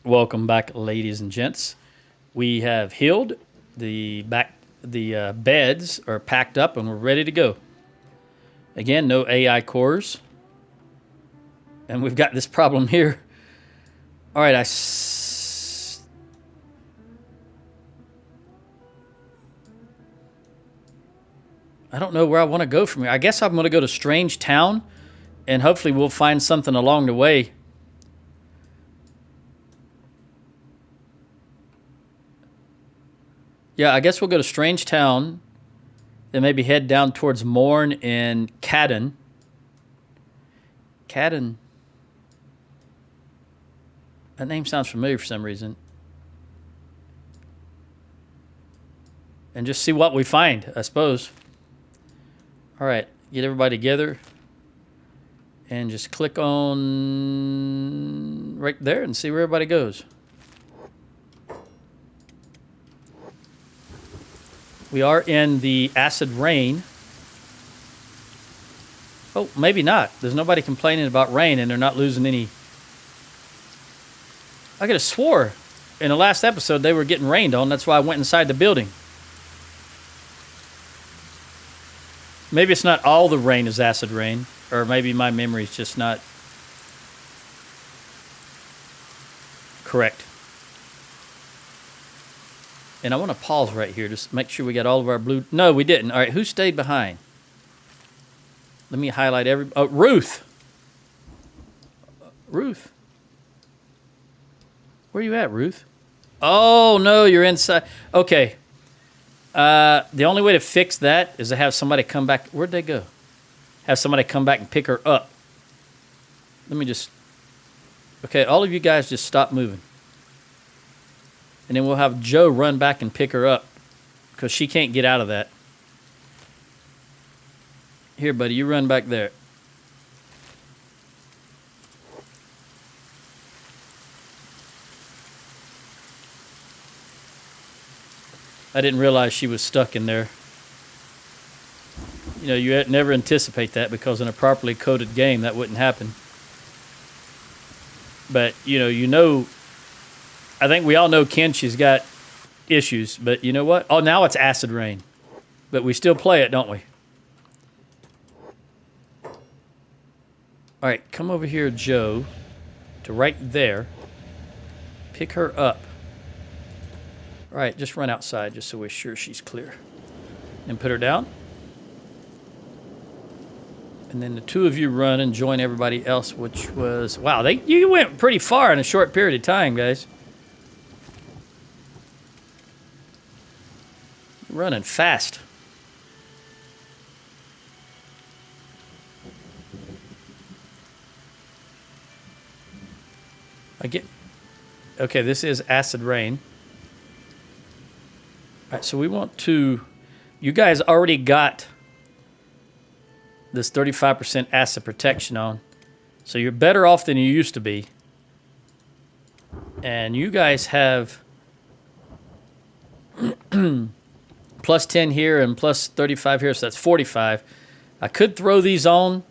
Welcome back, ladies and gents. We have healed. The beds are packed up and we're ready to go. Again, no AI cores. And we've got this problem here. All right, I don't know where I want to go from here. I guess I'm going to go to Strange Town, and hopefully we'll find something along the way. Yeah, I guess we'll go to Strange Town, then maybe head down towards Morn and Cadden. Cadden. That name sounds familiar for some reason. And just see what we find, I suppose. All right, get everybody together and just click on right there and see where everybody goes. We are in the acid rain. Oh, maybe not. There's nobody complaining about rain and they're not losing any. I could have swore in the last episode they were getting rained on. That's why I went inside the building. Maybe it's not all the rain is acid rain, or maybe my memory is just not correct. And I want to pause right here to make sure we got all of our blue. No, we didn't. All right, who stayed behind? Let me highlight every. Oh, Ruth. Ruth. Where you at, Ruth? Oh, no, you're inside. Okay. The only way to fix that is to have somebody come back. Where'd they go? Have somebody come back and pick her up. Let me just. Okay, all of you guys just stop moving. And then we'll have Joe run back and pick her up because she can't get out of that. Here, buddy, you run back there. I didn't realize she was stuck in there. You know, you never anticipate that because in a properly coded game that wouldn't happen. But, I think we all know Kenshi's got issues, but you know what? Oh, now it's acid rain. But we still play it, don't we? All right, come over here, Joe, to right there. Pick her up. All right, just run outside just so we're sure she's clear. And put her down. And then the two of you run and join everybody else, which was... Wow, you went pretty far in a short period of time, guys. You're running fast. Okay, this is acid rain. All right, so we want to... You guys already got this 35% acid protection on. So you're better off than you used to be. And you guys have plus 10 here and plus 35 here, so that's 45. I could throw these on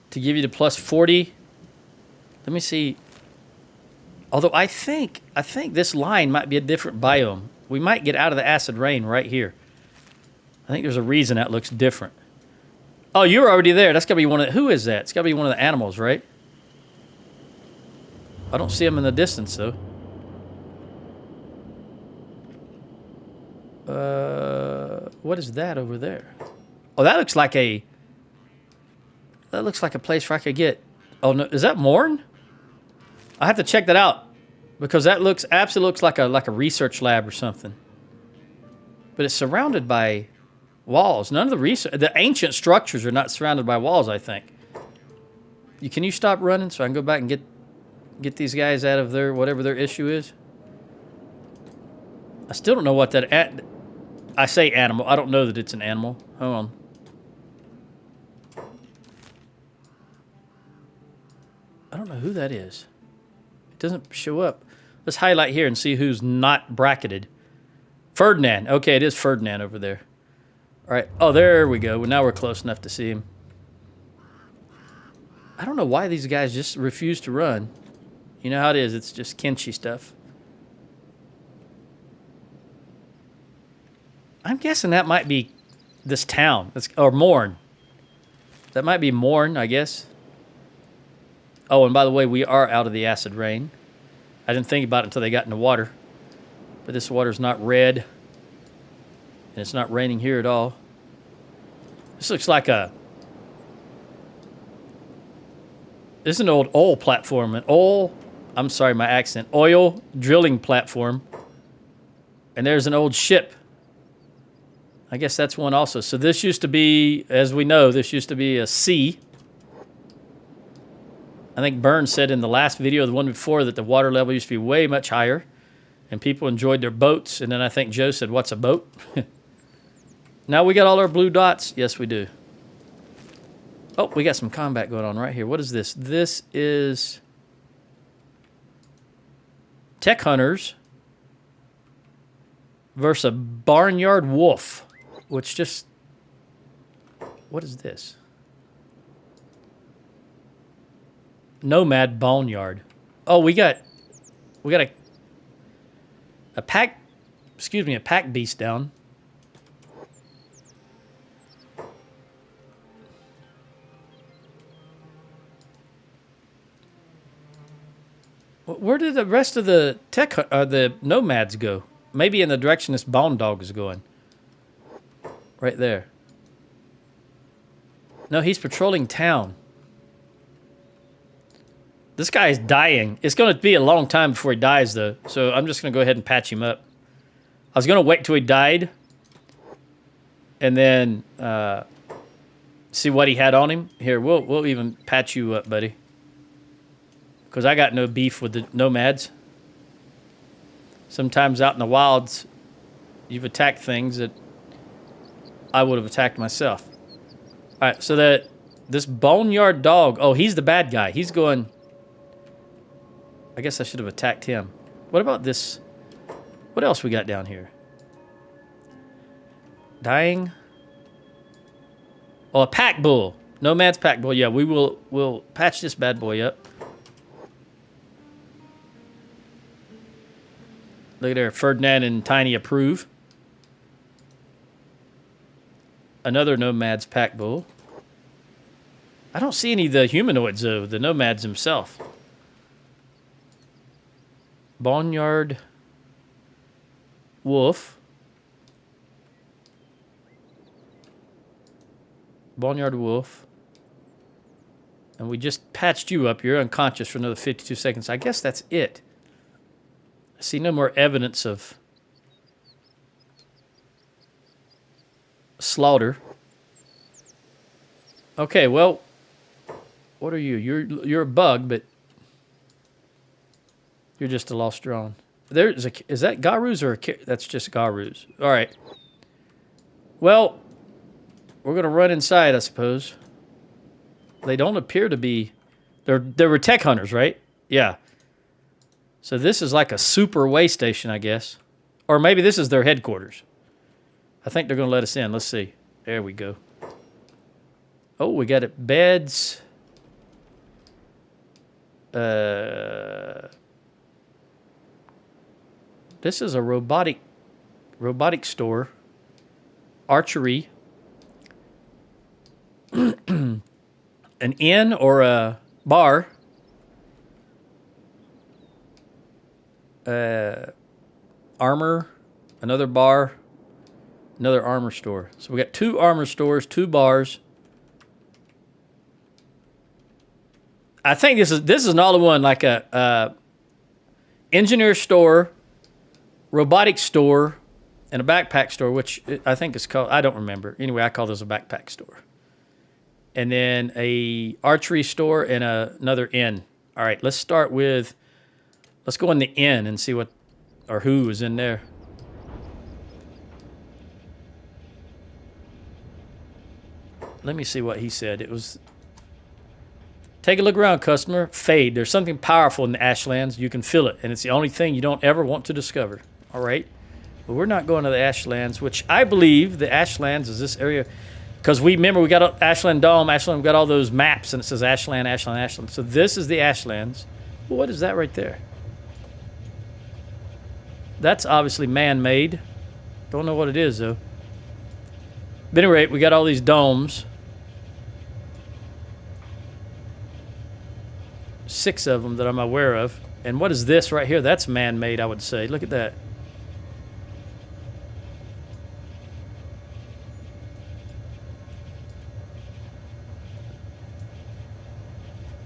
to give you the plus 40. Let me see. Although I think this line might be a different biome. We might get out of the acid rain right here. I think there's a reason that looks different. Oh, you're already there. That's got to be one of... Who is that? It's got to be one of the animals, right? I don't see them in the distance, though. What is that over there? Oh, that looks like a... That looks like a place where I could get... Oh, no. Is that Morn? I have to check that out. Because that absolutely looks like a research lab or something. But it's surrounded by... walls. None of the ancient structures are not surrounded by walls, I think. Can you stop running so I can go back and get these guys out of their whatever their issue is? I still don't know what that I say animal. I don't know that it's an animal. Hold on. I don't know who that is. It doesn't show up. Let's highlight here and see who's not bracketed. Ferdinand. Okay, it is Ferdinand over there. All right. Oh, there we go. Well, now we're close enough to see him. I don't know why these guys just refuse to run. You know how it is. It's just Kenshi stuff. I'm guessing that might be this town. Or Morn. That might be Morn, I guess. Oh, and by the way, we are out of the acid rain. I didn't think about it until they got in the water. But this water's not red. And it's not raining here at all. This looks like a... This is an old oil platform. I'm sorry, my accent. Oil drilling platform. And there's an old ship. I guess that's one also. So this used to be, as we know, this used to be a sea. I think Burns said in the last video, the one before, that the water level used to be way much higher. And people enjoyed their boats. And then I think Joe said, what's a boat? Now we got all our blue dots. Yes, we do. Oh, we got some combat going on right here. What is this? This is Tech Hunters versus a Barnyard Wolf, which just... What is this? Nomad Boneyard. Oh, we got a pack... Excuse me, a pack beast down. Where did the rest of the the nomads go? Maybe in the direction this bone dog is going. Right there. No, he's patrolling town. This guy is dying. It's going to be a long time before he dies, though. So I'm just going to go ahead and patch him up. I was going to wait till he died. And then see what he had on him. Here, we'll even patch you up, buddy. Because I got no beef with the nomads. Sometimes out in the wilds, you've attacked things that I would have attacked myself. All right, so this boneyard dog, oh, he's the bad guy. He's going... I guess I should have attacked him. What about this? What else we got down here? Dying. Oh, a pack bull. Nomad's pack bull. Yeah, we'll patch this bad boy up. Look at there, Ferdinand and Tiny approve. Another nomad's pack bull. I don't see any of the humanoids though, the nomads themselves. Barnyard wolf. Barnyard wolf. And we just patched you up. You're unconscious for another 52 seconds. I guess that's it. I see no more evidence of slaughter. Okay, well, what are you? You're a bug, but you're just a lost drone. Is that Garus or that's just Garus? All right. Well, we're gonna run inside, I suppose. They don't appear to be. They were tech hunters, right? Yeah. So this is like a super way station, I guess, or maybe this is their headquarters. I think they're gonna let us in. Let's see. There we go. Oh, we got it. Beds. This is a robotic store. Archery. An inn or a bar. Armor. Another bar. Another armor store. So we got 2 armor stores, 2 bars. I think this is an all-in-one, like a engineer store, robotic store, and a backpack store, which I think is called, I don't remember. Anyway, I call this a backpack store. And then a archery store and another inn. All right, let's go in the inn and see what, or who is in there. Let me see what he said. It was, take a look around, customer. Fade. There's something powerful in the Ashlands. You can feel it, and it's the only thing you don't ever want to discover. All right? But we're not going to the Ashlands, which I believe the Ashlands is this area. Because we remember we got Ashland Dome, Ashland, we got all those maps, and it says Ashland, Ashland, Ashland. So this is the Ashlands. Well, what is that right there? That's obviously man-made. Don't know what it is, though. But at any rate, we got all these domes. 6 of them that I'm aware of. And what is this right here? That's man-made, I would say. Look at that.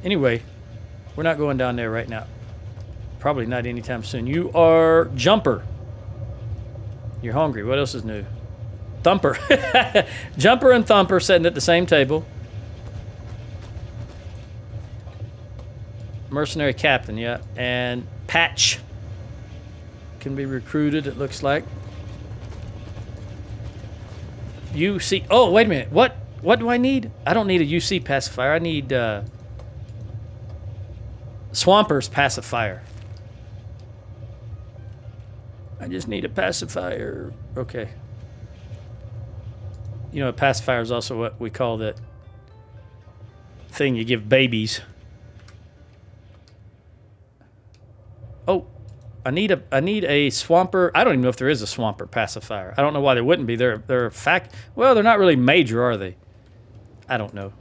Anyway, we're not going down there right now. Probably not anytime soon. You are Jumper. You're hungry. What else is new? Thumper. Jumper and Thumper sitting at the same table. Mercenary Captain, yeah. And Patch can be recruited, it looks like. UC. Oh, wait a minute. What do I need? I don't need a UC pacifier. I need Swamper's pacifier. I just need a pacifier. Okay. You know, a pacifier is also what we call that thing you give babies. Oh, I need a Swamper. I don't even know if there is a Swamper pacifier. I don't know why there wouldn't be. They're well, they're not really major, are they? I don't know.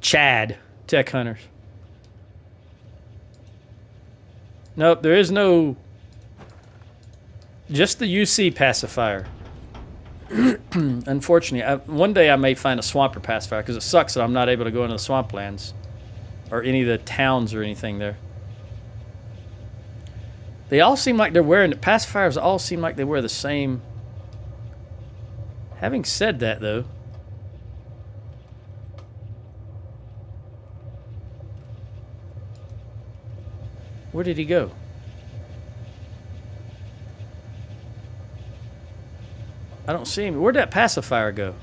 Chad, Tech Hunters. Nope, there is no. Just the UC pacifier. Unfortunately, one day I may find a Swamper pacifier because it sucks that I'm not able to go into the swamplands or any of the towns or anything there. They all seem like they're wearing, the pacifiers all seem like they wear the same. Having said that, though, where did he go? I don't see him. Where'd that pacifier go?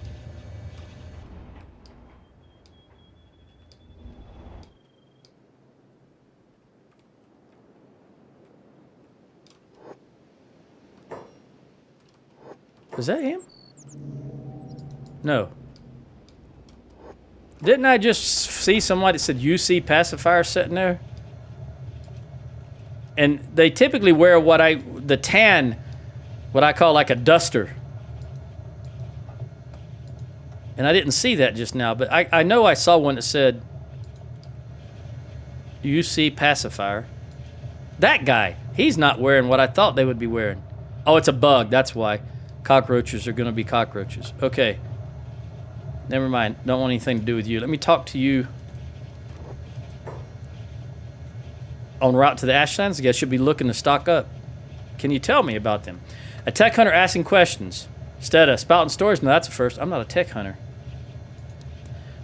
Was that him? No. Didn't I just see somebody that said UC pacifier sitting there? And they typically wear the tan, what I call like a duster. And I didn't see that just now, but I know I saw one that said UC pacifier. That guy, he's not wearing what I thought they would be wearing. Oh, it's a bug, that's why. Cockroaches are going to be cockroaches. Okay. Never mind. Don't want anything to do with you. Let me talk to you. En route to the Ashlands, I guess you'll be looking to stock up. Can you tell me about them? A tech hunter asking questions. Instead of spouting stories. No, that's a first. I'm not a tech hunter.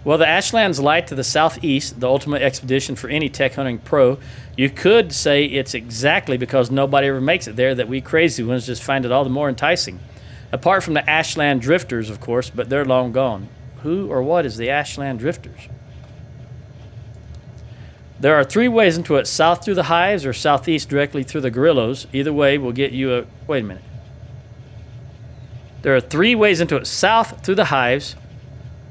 Well, the Ashlands lie to the southeast, the ultimate expedition for any tech hunting pro. You could say it's exactly because nobody ever makes it there that we crazy ones just find it all the more enticing. Apart from the Ashland Drifters, of course, but they're long gone. Who or what is the Ashland Drifters? There are 3 ways into it: south through the hives or southeast directly through the guerrillas. Either way will get you a... Wait a minute. There are 3 ways into it: south through the hives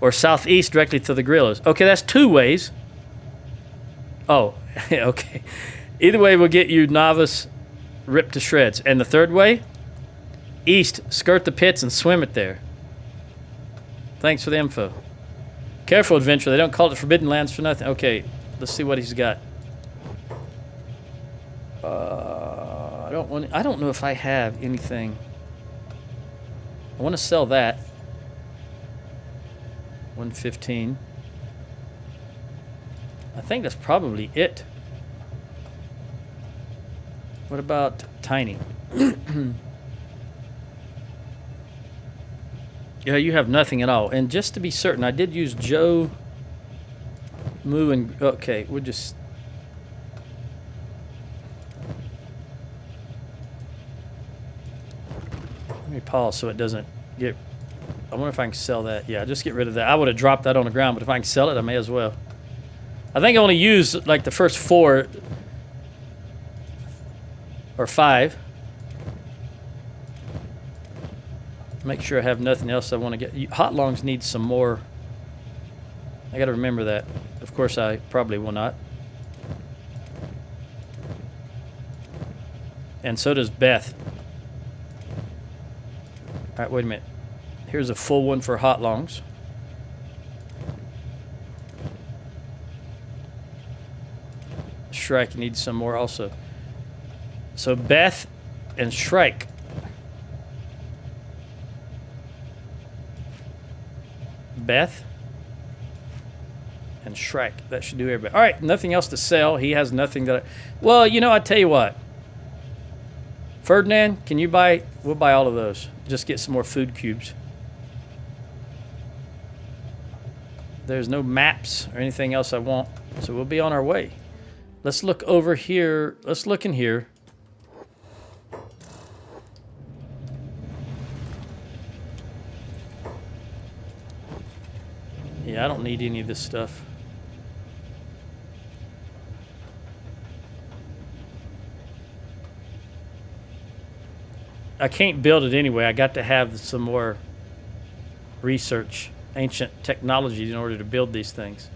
or southeast directly through the guerrillas. Okay, that's 2 ways. Oh, okay. Either way will get you novice ripped to shreds. And the 3rd way? East, skirt the pits and swim it there. Thanks for the info. Careful, adventure. They don't call it Forbidden Lands for nothing. Okay, let's see what he's got. I don't know if I have anything. I want to sell that. 115. I think that's probably it. What about Tiny? Yeah, you have nothing at all. And just to be certain, I did use Joe, Moo, and... Okay, we'll just... Let me pause so it doesn't get... I wonder if I can sell that. Yeah, just get rid of that. I would have dropped that on the ground, but if I can sell it, I may as well. I think I only used like the first 4 or 5. Make sure I have nothing else I want to get. Hot longs need some more. I got to remember that. Of course, I probably will not. And so does Beth. All right, wait a minute. Here's a full one for hot longs. Shrike needs some more also. So Beth and Shrike. Beth and Shrike. That should do everybody. All right, nothing else to sell. He has nothing that... Well, you know, I tell you what. Ferdinand, can you buy... We'll buy all of those. Just get some more food cubes. There's no maps or anything else I want, so we'll be on our way. Let's look over here. Let's look in here. Yeah, I don't need any of this stuff. I can't build it anyway. I got to have some more research, ancient technology in order to build these things.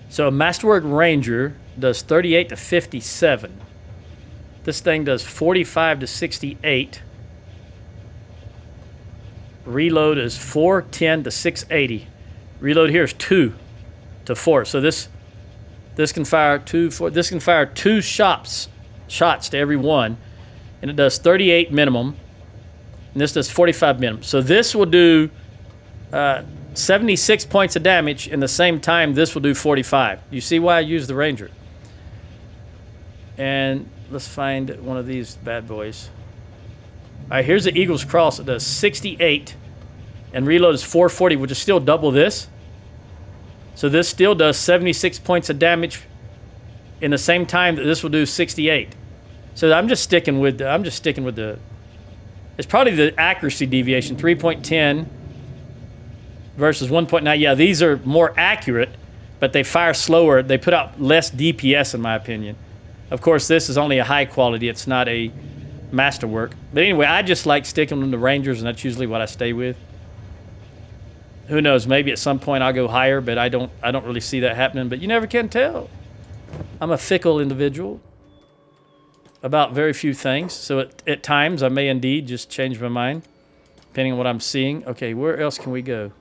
So a Masterwork Ranger does 38 to 57. This thing does 45 to 68. Reload is 410 to 680. Reload here is 2 to 4. So this can fire two shots to every one, and it does 38 minimum, and this does 45 minimum. So this will do 76 points of damage, and the same time this will do 45. You see why I use the Ranger? And let's find one of these bad boys. All right, here's the Eagle's Cross. It does 68, and reload is 440, which is still double this. So this still does 76 points of damage in the same time that this will do 68. So I'm just sticking with the it's probably the accuracy deviation, 3.10 versus 1.9. Yeah, these are more accurate, but they fire slower. They put out less DPS in my opinion. Of course, this is only a high quality. It's not a Masterwork. But anyway, I just like sticking with the Rangers, and that's usually what I stay with. Who knows? Maybe at some point I'll go higher, but I don't really see that happening. But you never can tell. I'm a fickle individual about very few things. So at times I may indeed just change my mind, depending on what I'm seeing. Okay, where else can we go?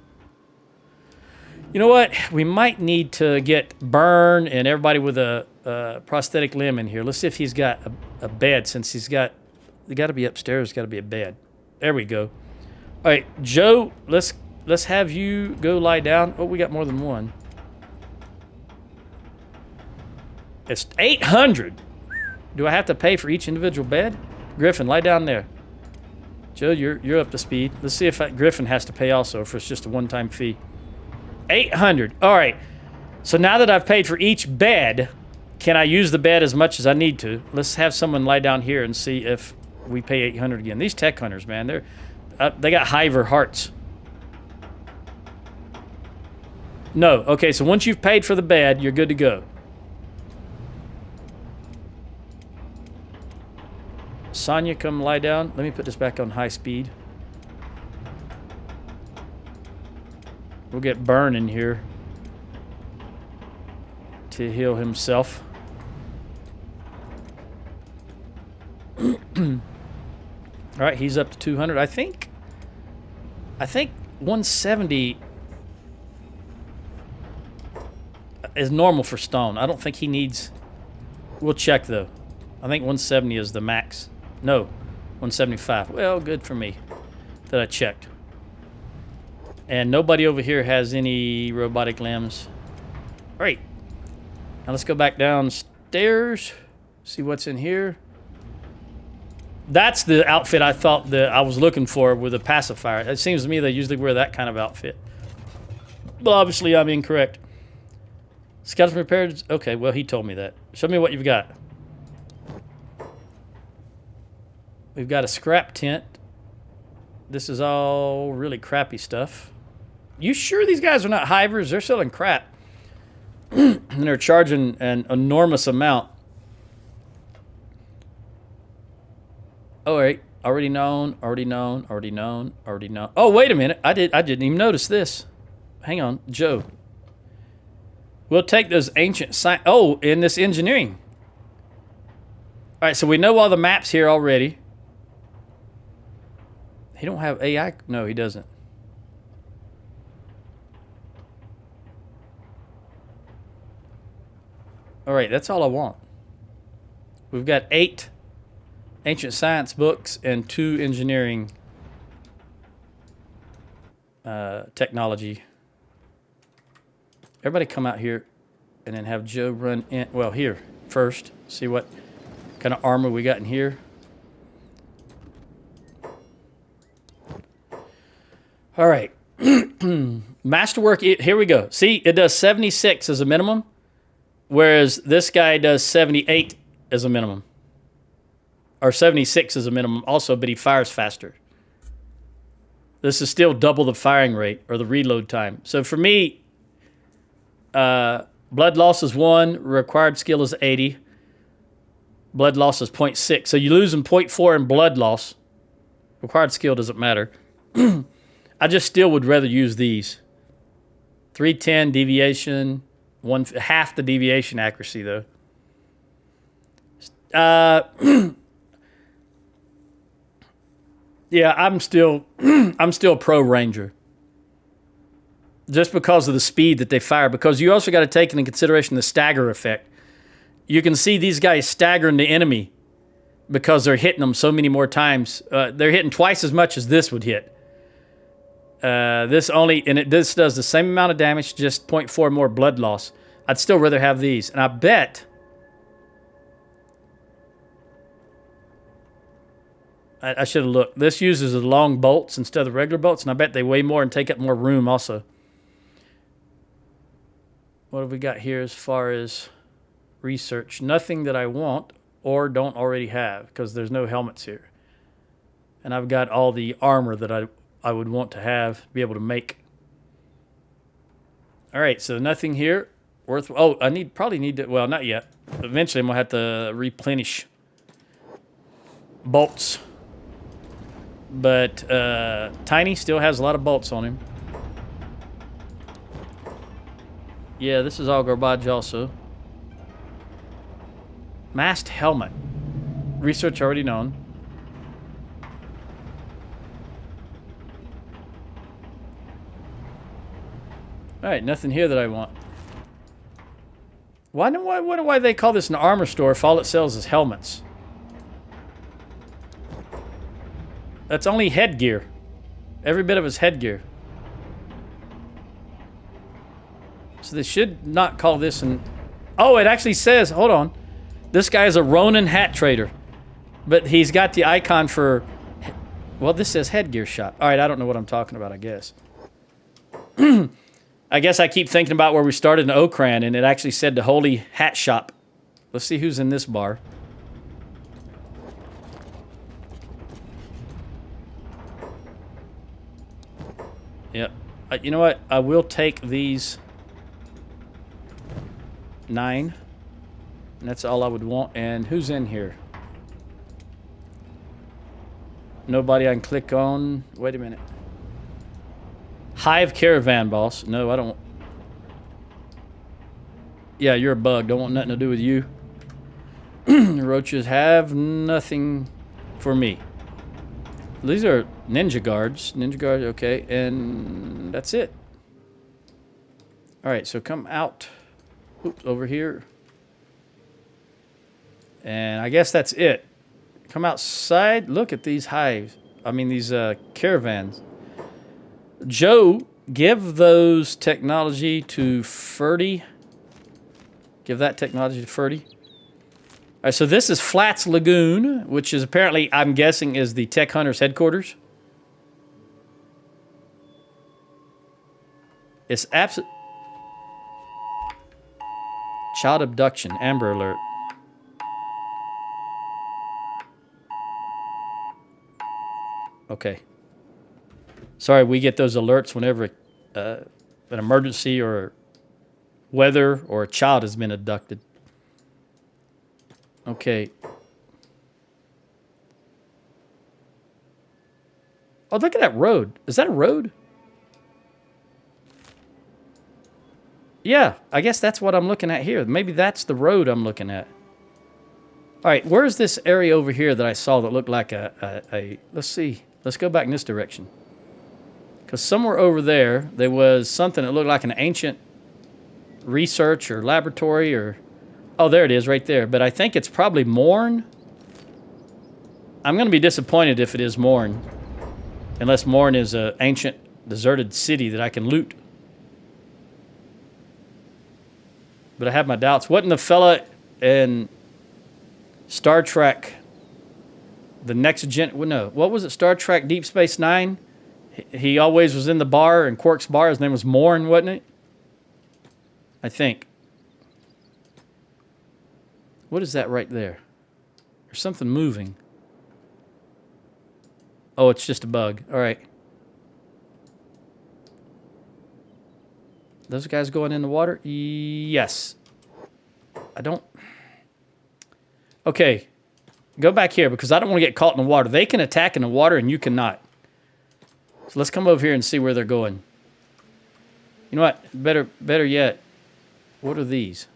You know what? We might need to get Burn and everybody with a prosthetic limb in here. Let's see if he's got a bed, since they got to be upstairs. Got to be a bed. There we go. All right, Joe. Let's have you go lie down. Oh, we got more than one. It's 800. Do I have to pay for each individual bed? Griffin, lie down there. Joe, you're up to speed. Let's see if Griffin has to pay also, if it's just a one-time fee. 800. All right. So now that I've paid for each bed, can I use the bed as much as I need to? Let's have someone lie down here and see if we pay 800 again. These tech hunters, man, they got Hiver hearts. No. Okay, so once you've paid for the bed, you're good to go. Sonya, come lie down. Let me put this back on high speed. We'll get Burn in here to heal himself. All right, he's up to 200. I think 170 is normal for stone. I don't think he needs... We'll check, though. I think 170 is the max. No, 175. Well, good for me that I checked. And nobody over here has any robotic limbs. Great. Now let's go back downstairs. See what's in here. That's the outfit I thought that I was looking for with a pacifier. It seems to me they usually wear that kind of outfit. But obviously I'm incorrect. Skeleton repaired. Okay, well, he told me that. Show me what you've got. We've got a scrap tent. This is all really crappy stuff. You sure these guys are not hivers? They're selling crap. And they're charging an enormous amount. Oh, wait. Already known, already known, already known, already known. Oh, wait a minute. I didn't even notice this. Hang on, Joe. We'll take those ancient science. Oh, in this engineering. All right, so we know all the maps here already. He don't have AI. No, he doesn't. All right, that's all I want. We've got 8 ancient science books and 2 engineering technology. Everybody come out here and then have Joe run in. Well, here first. See what kind of armor we got in here. All right. Masterwork, here we go. See, it does 76 as a minimum, whereas this guy does 78 as a minimum. Or 76 as a minimum also, but he fires faster. This is still double the firing rate or the reload time. So for me, blood loss is 1, required skill is 80. Blood loss is 0.6. So you lose in 0.4 in blood loss. Required skill doesn't matter. I just still would rather use these. 310 deviation, half the deviation accuracy though. Yeah, I'm still pro Ranger. Just because of the speed that they fire, because you also got to take into consideration the stagger effect. You can see these guys staggering the enemy because they're hitting them so many more times. They're hitting twice as much as this would hit. This does the same amount of damage, just 0.4 more blood loss. I'd still rather have these. And I bet I should have looked. This uses the long bolts instead of the regular bolts, and I bet they weigh more and take up more room also. What have we got here as far as research? Nothing that I want or don't already have, because there's no helmets here. And I've got all the armor that I would want to have, be able to make. All right, so nothing here worth. Oh, I probably need to. Well, not yet. Eventually, I'm gonna have to replenish bolts. But Tiny still has a lot of bolts on him. Yeah, this is all garbage also. Masked helmet. Research already known. All right, nothing here that I want. Why they call this an armor store if all it sells is helmets? That's only headgear. Every bit of his headgear. So they should not call this an... Oh, it actually says... Hold on. This guy is a Ronin hat trader. But he's got the icon for... Well, this says headgear shop. All right, I don't know what I'm talking about, I guess. I guess I keep thinking about where we started in Okran, and it actually said the Holy Hat Shop. Let's see who's in this bar. Yep. You know what? I will take these 9. And that's all I would want. And who's in here? Nobody I can click on. Wait a minute. Hive Caravan Boss. No, I don't. Yeah, you're a bug. Don't want nothing to do with you. Roaches have nothing for me. These are ninja guards. Ninja guards, okay. And that's it. All right, so come out. Oops, over here. And I guess that's it. Come outside. Look at these hives. I mean, these caravans. Joe, give those technology to Ferdy. Give that technology to Ferdy. All right, so this is Flats Lagoon, which is apparently, I'm guessing, is the Tech Hunters headquarters. It's absolute... Child abduction, Amber Alert. Okay. Sorry, we get those alerts whenever an emergency or weather or a child has been abducted. Okay. Oh, look at that road. Is that a road? Yeah, I guess that's what I'm looking at here. Maybe that's the road I'm looking at. All right, where's this area over here that I saw that looked like a let's see. Let's go back in this direction. Because somewhere over there was something that looked like an ancient research or laboratory or... Oh, there it is right there. But I think it's probably Morn. I'm going to be disappointed if it is Morn. Unless Morn is an ancient deserted city that I can loot. But I have my doubts. Wasn't the fella in Star Trek, the next gen... Well, no, what was it? Star Trek Deep Space Nine? He always was in the bar, in Quark's bar. His name was Morn, wasn't it? I think. What is that right there? There's something moving. Oh, it's just a bug. All right. Those guys going in the water? Yes. I don't... Okay. Go back here because I don't want to get caught in the water. They can attack in the water and you cannot. So let's come over here and see where they're going. You know what? Better yet. What are these?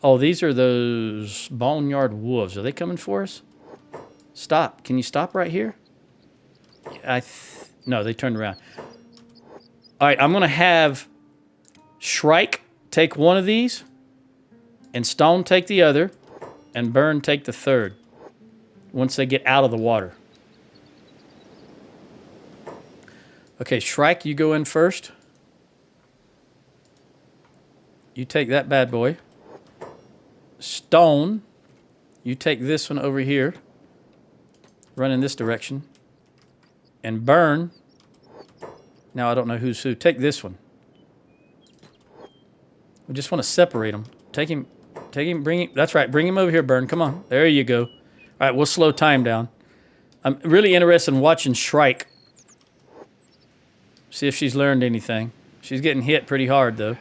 Oh, these are those boneyard wolves. Are they coming for us? Stop. Can you stop right here? No, they turned around. All right, I'm going to have Shrike take one of these, and Stone take the other, and Burn take the third once they get out of the water. Okay, Shrike, you go in first. You take that bad boy. Stone, you take this one over here. Run in this direction. And Burn, now I don't know who's who. Take this one. We just want to separate them. Take him, bring him. That's right, bring him over here, Burn. Come on, there you go. All right, we'll slow time down. I'm really interested in watching Shrike. See if she's learned anything. She's getting hit pretty hard, though.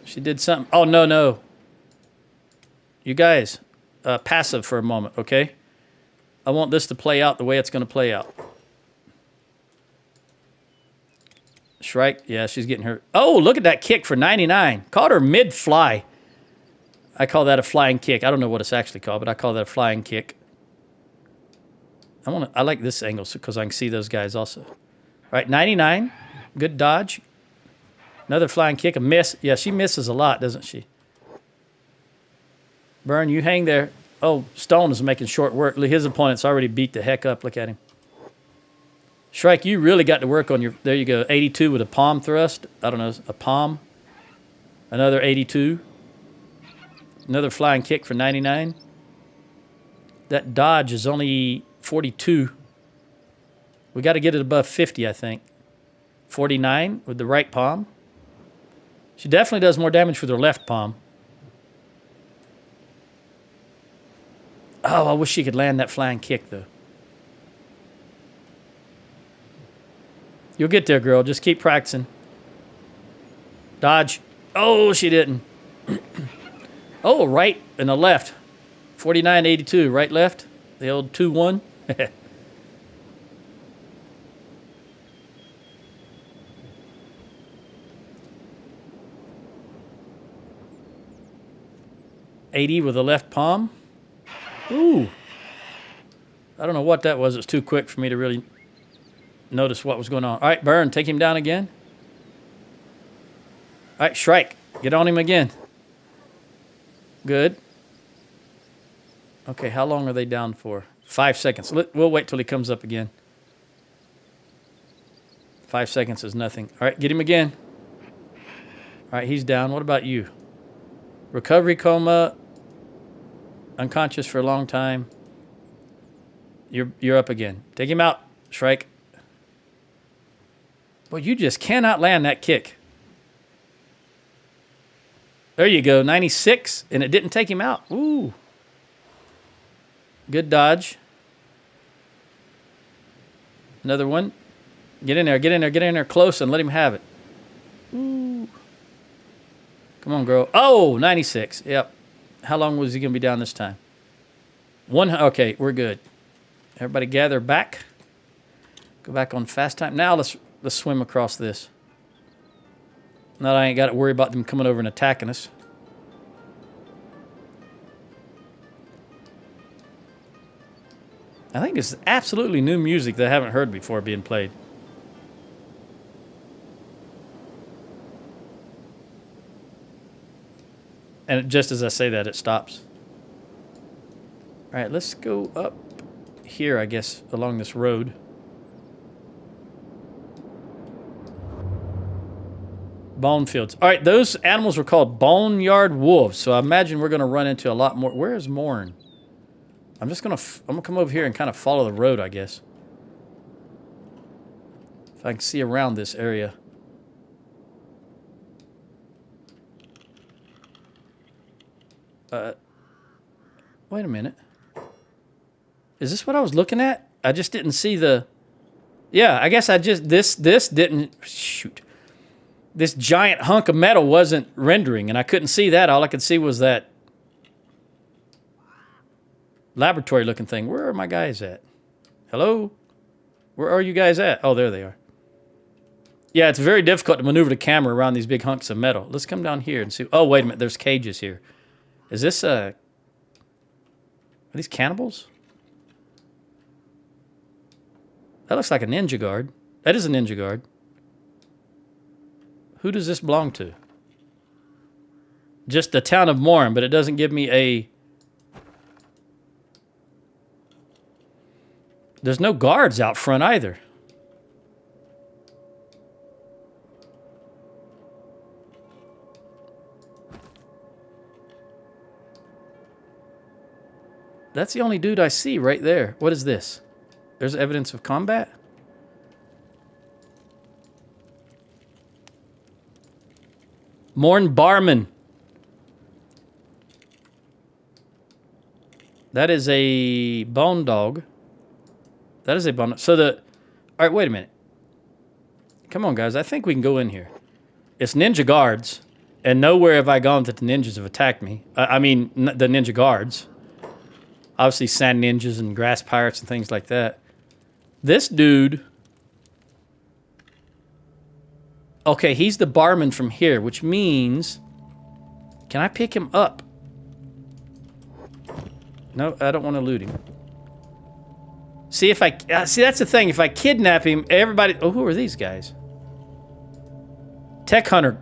She did something. Oh, no. You guys, passive for a moment, okay? I want this to play out the way it's going to play out. Shrike, yeah, she's getting hurt. Oh, look at that kick for 99. Caught her mid-fly. I call that a flying kick. I don't know what it's actually called, but I call that a flying kick. I like this angle because I can see those guys also. All right, 99. Good dodge. Another flying kick, a miss. Yeah, she misses a lot, doesn't she? Burn, you hang there. Oh, Stone is making short work. His opponent's already beat the heck up. Look at him. Shrike, you really got to work on your... There you go. 82 with a palm thrust. I don't know. A palm. Another 82. Another flying kick for 99. That dodge is only 42. We got to get it above 50, I think. 49 with the right palm. She definitely does more damage with her left palm. Oh, I wish she could land that flying kick, though. You'll get there, girl. Just keep practicing. Dodge. Oh, she didn't. Oh, right and the left. 49-82. Right, left. The old 2-1. 80 with the left palm. Ooh. I don't know what that was. It was too quick for me to really notice what was going on. All right, Burn, take him down again. All right, Shrike, get on him again. Good. Okay, how long are they down for? 5 seconds. We'll wait till he comes up again. 5 seconds is nothing. All right, get him again. All right, he's down. What about you? Recovery coma. Unconscious for a long time. You're up again. Take him out, Shrike. Boy, you just cannot land that kick. There you go, 96, and it didn't take him out. Ooh. Good dodge. Another one. Get in there, get in there, get in there close and let him have it. Ooh. Come on, girl. Oh, 96. Yep. How long was he going to be down this time? Okay, we're good. Everybody gather back. Go back on fast time. Now let's swim across this. Now I ain't got to worry about them coming over and attacking us. I think it's absolutely new music that I haven't heard before being played. And just as I say that, it stops. All right, let's go up here, I guess, along this road. Bone fields. All right, those animals were called boneyard wolves, so I imagine we're going to run into a lot more. Where is Morn? I'm going to come over here and kind of follow the road, I guess. If I can see around this area. Wait a minute. Is this what I was looking at? I just didn't see the... Yeah, I guess I just... This didn't... Shoot. This giant hunk of metal wasn't rendering, and I couldn't see that. All I could see was that laboratory-looking thing. Where are my guys at? Hello? Where are you guys at? Oh, there they are. Yeah, it's very difficult to maneuver the camera around these big hunks of metal. Let's come down here and see. Oh, wait a minute. There's cages here. Is this Are these cannibals? That looks like a ninja guard. That is a ninja guard. Who does this belong to? Just the town of Morin, but it doesn't give me a... There's no guards out front either. That's the only dude I see right there. What is this? There's evidence of combat? Morn Barman. That is a bone dog. That is a bone... So the... All right, wait a minute. Come on, guys. I think we can go in here. It's ninja guards. And nowhere have I gone that the ninjas have attacked me. I mean, the ninja guards. Obviously, sand ninjas and grass pirates and things like that. This dude... Okay, he's the barman from here, which means... Can I pick him up? No, I don't want to loot him. See, if I... see, that's the thing. If I kidnap him, everybody... Oh, who are these guys? Tech Hunter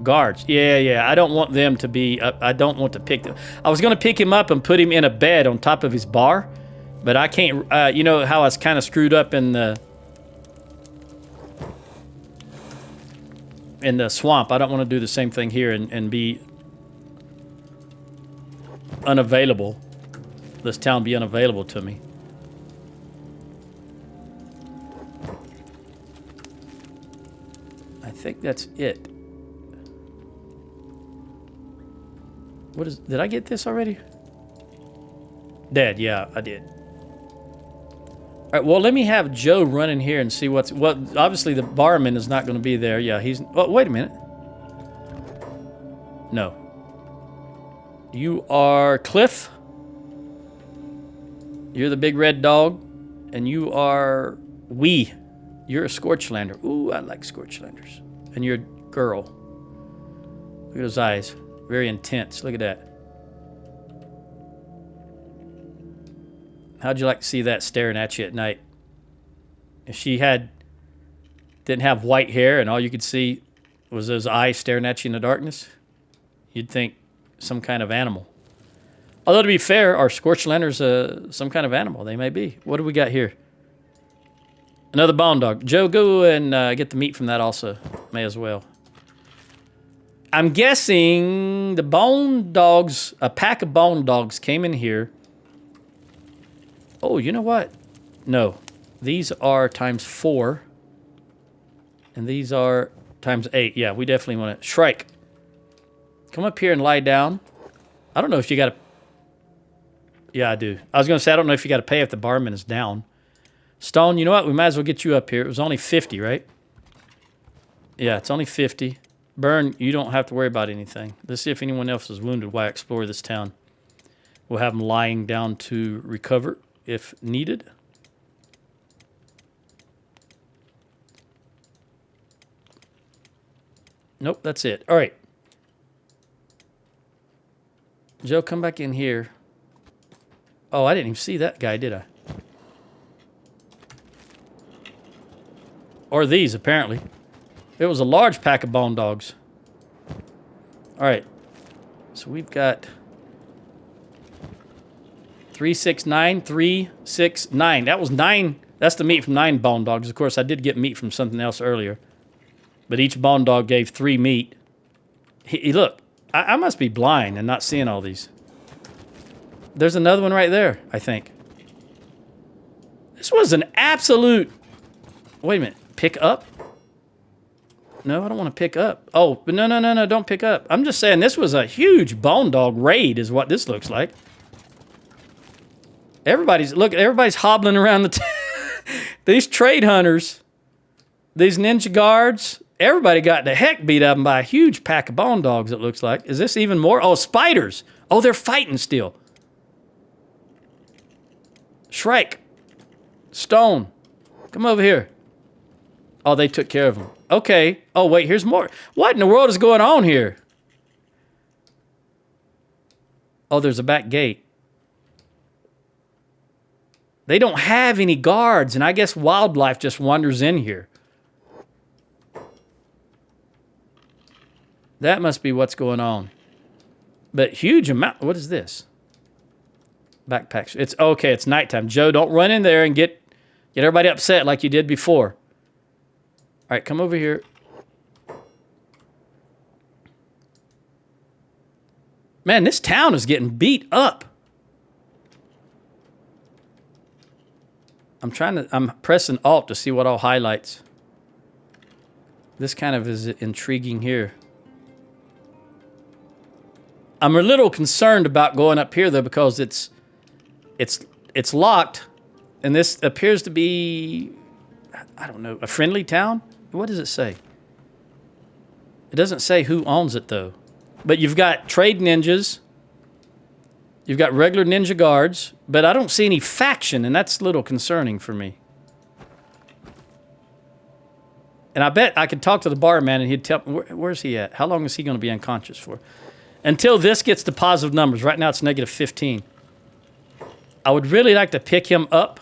guards. Yeah. I don't want them to be... I don't want to pick them. I was going to pick him up and put him in a bed on top of his bar. But I can't... you know how I was kind of screwed up in the swamp. I don't want to do the same thing here and be unavailable. This town be unavailable to me. I think that's it. What is... Did I get this already? Dead, yeah, I did. All right, well, let me have Joe run in here and see what's... Well, obviously the barman is not going to be there. Yeah, he's... Oh, wait a minute. No. You are Cliff. You're the big red dog. And you are... You're a Scorchlander. Ooh, I like Scorchlanders. And you're a girl. Look at those eyes. Very intense. Look at that. How'd you like to see that staring at you at night? If she didn't have white hair and all you could see was those eyes staring at you in the darkness, you'd think some kind of animal. Although to be fair, are Scorchlanders some kind of animal? They may be. What do we got here? Another bone dog. Joe, go and get the meat from that also. May as well. I'm guessing the bone dogs, a pack of bone dogs came in here. Oh, you know what? No. These are ×4. And these are ×8. Yeah, we definitely want to... Shrike. Come up here and lie down. I don't know if you got to... Yeah, I do. I was going to say, I don't know if you got to pay if the barman is down. Stone, you know what? We might as well get you up here. It was only 50, right? Yeah, it's only 50. Burn, you don't have to worry about anything. Let's see if anyone else is wounded while I explore this town. We'll have them lying down to recover if needed. Nope, that's it. All right. Joe, come back in here. Oh, I didn't even see that guy, did I? Or these, apparently. It was a large pack of bone dogs. All right. So we've got 369, 369. That was 9. That's the meat from 9 bone dogs. Of course, I did get meat from something else earlier. But each bone dog gave 3 meat. Look, I must be blind and not seeing all these. There's another one right there, I think. This was an absolute... Wait a minute. Pick up? No, I don't want to pick up. Oh, but no, don't pick up. I'm just saying this was a huge bone dog raid is what this looks like. Everybody's hobbling around the these trade hunters, these ninja guards, everybody got the heck beat up by a huge pack of bone dogs, it looks like. Is this even more? Oh, spiders. Oh, they're fighting still. Shrike. Stone. Come over here. Oh, they took care of him. Okay. Oh, wait, here's more. What in the world is going on here? Oh, there's a back gate. They don't have any guards, and I guess wildlife just wanders in here. That must be what's going on. But huge amount. What is this? Backpacks. It's okay. It's nighttime. Joe, don't run in there and get everybody upset like you did before. All right, come over here. Man, this town is getting beat up. I'm pressing Alt to see what all highlights. This kind of is intriguing here. I'm a little concerned about going up here though because it's locked, and this appears to be, I don't know, a friendly town. What does it say? It doesn't say who owns it though. But you've got trade ninjas. You've got regular ninja guards, but I don't see any faction, and that's a little concerning for me. And I bet I could talk to the barman and he'd tell me, where's he at? How long is he going to be unconscious for? Until this gets to positive numbers. Right now it's negative 15. I would really like to pick him up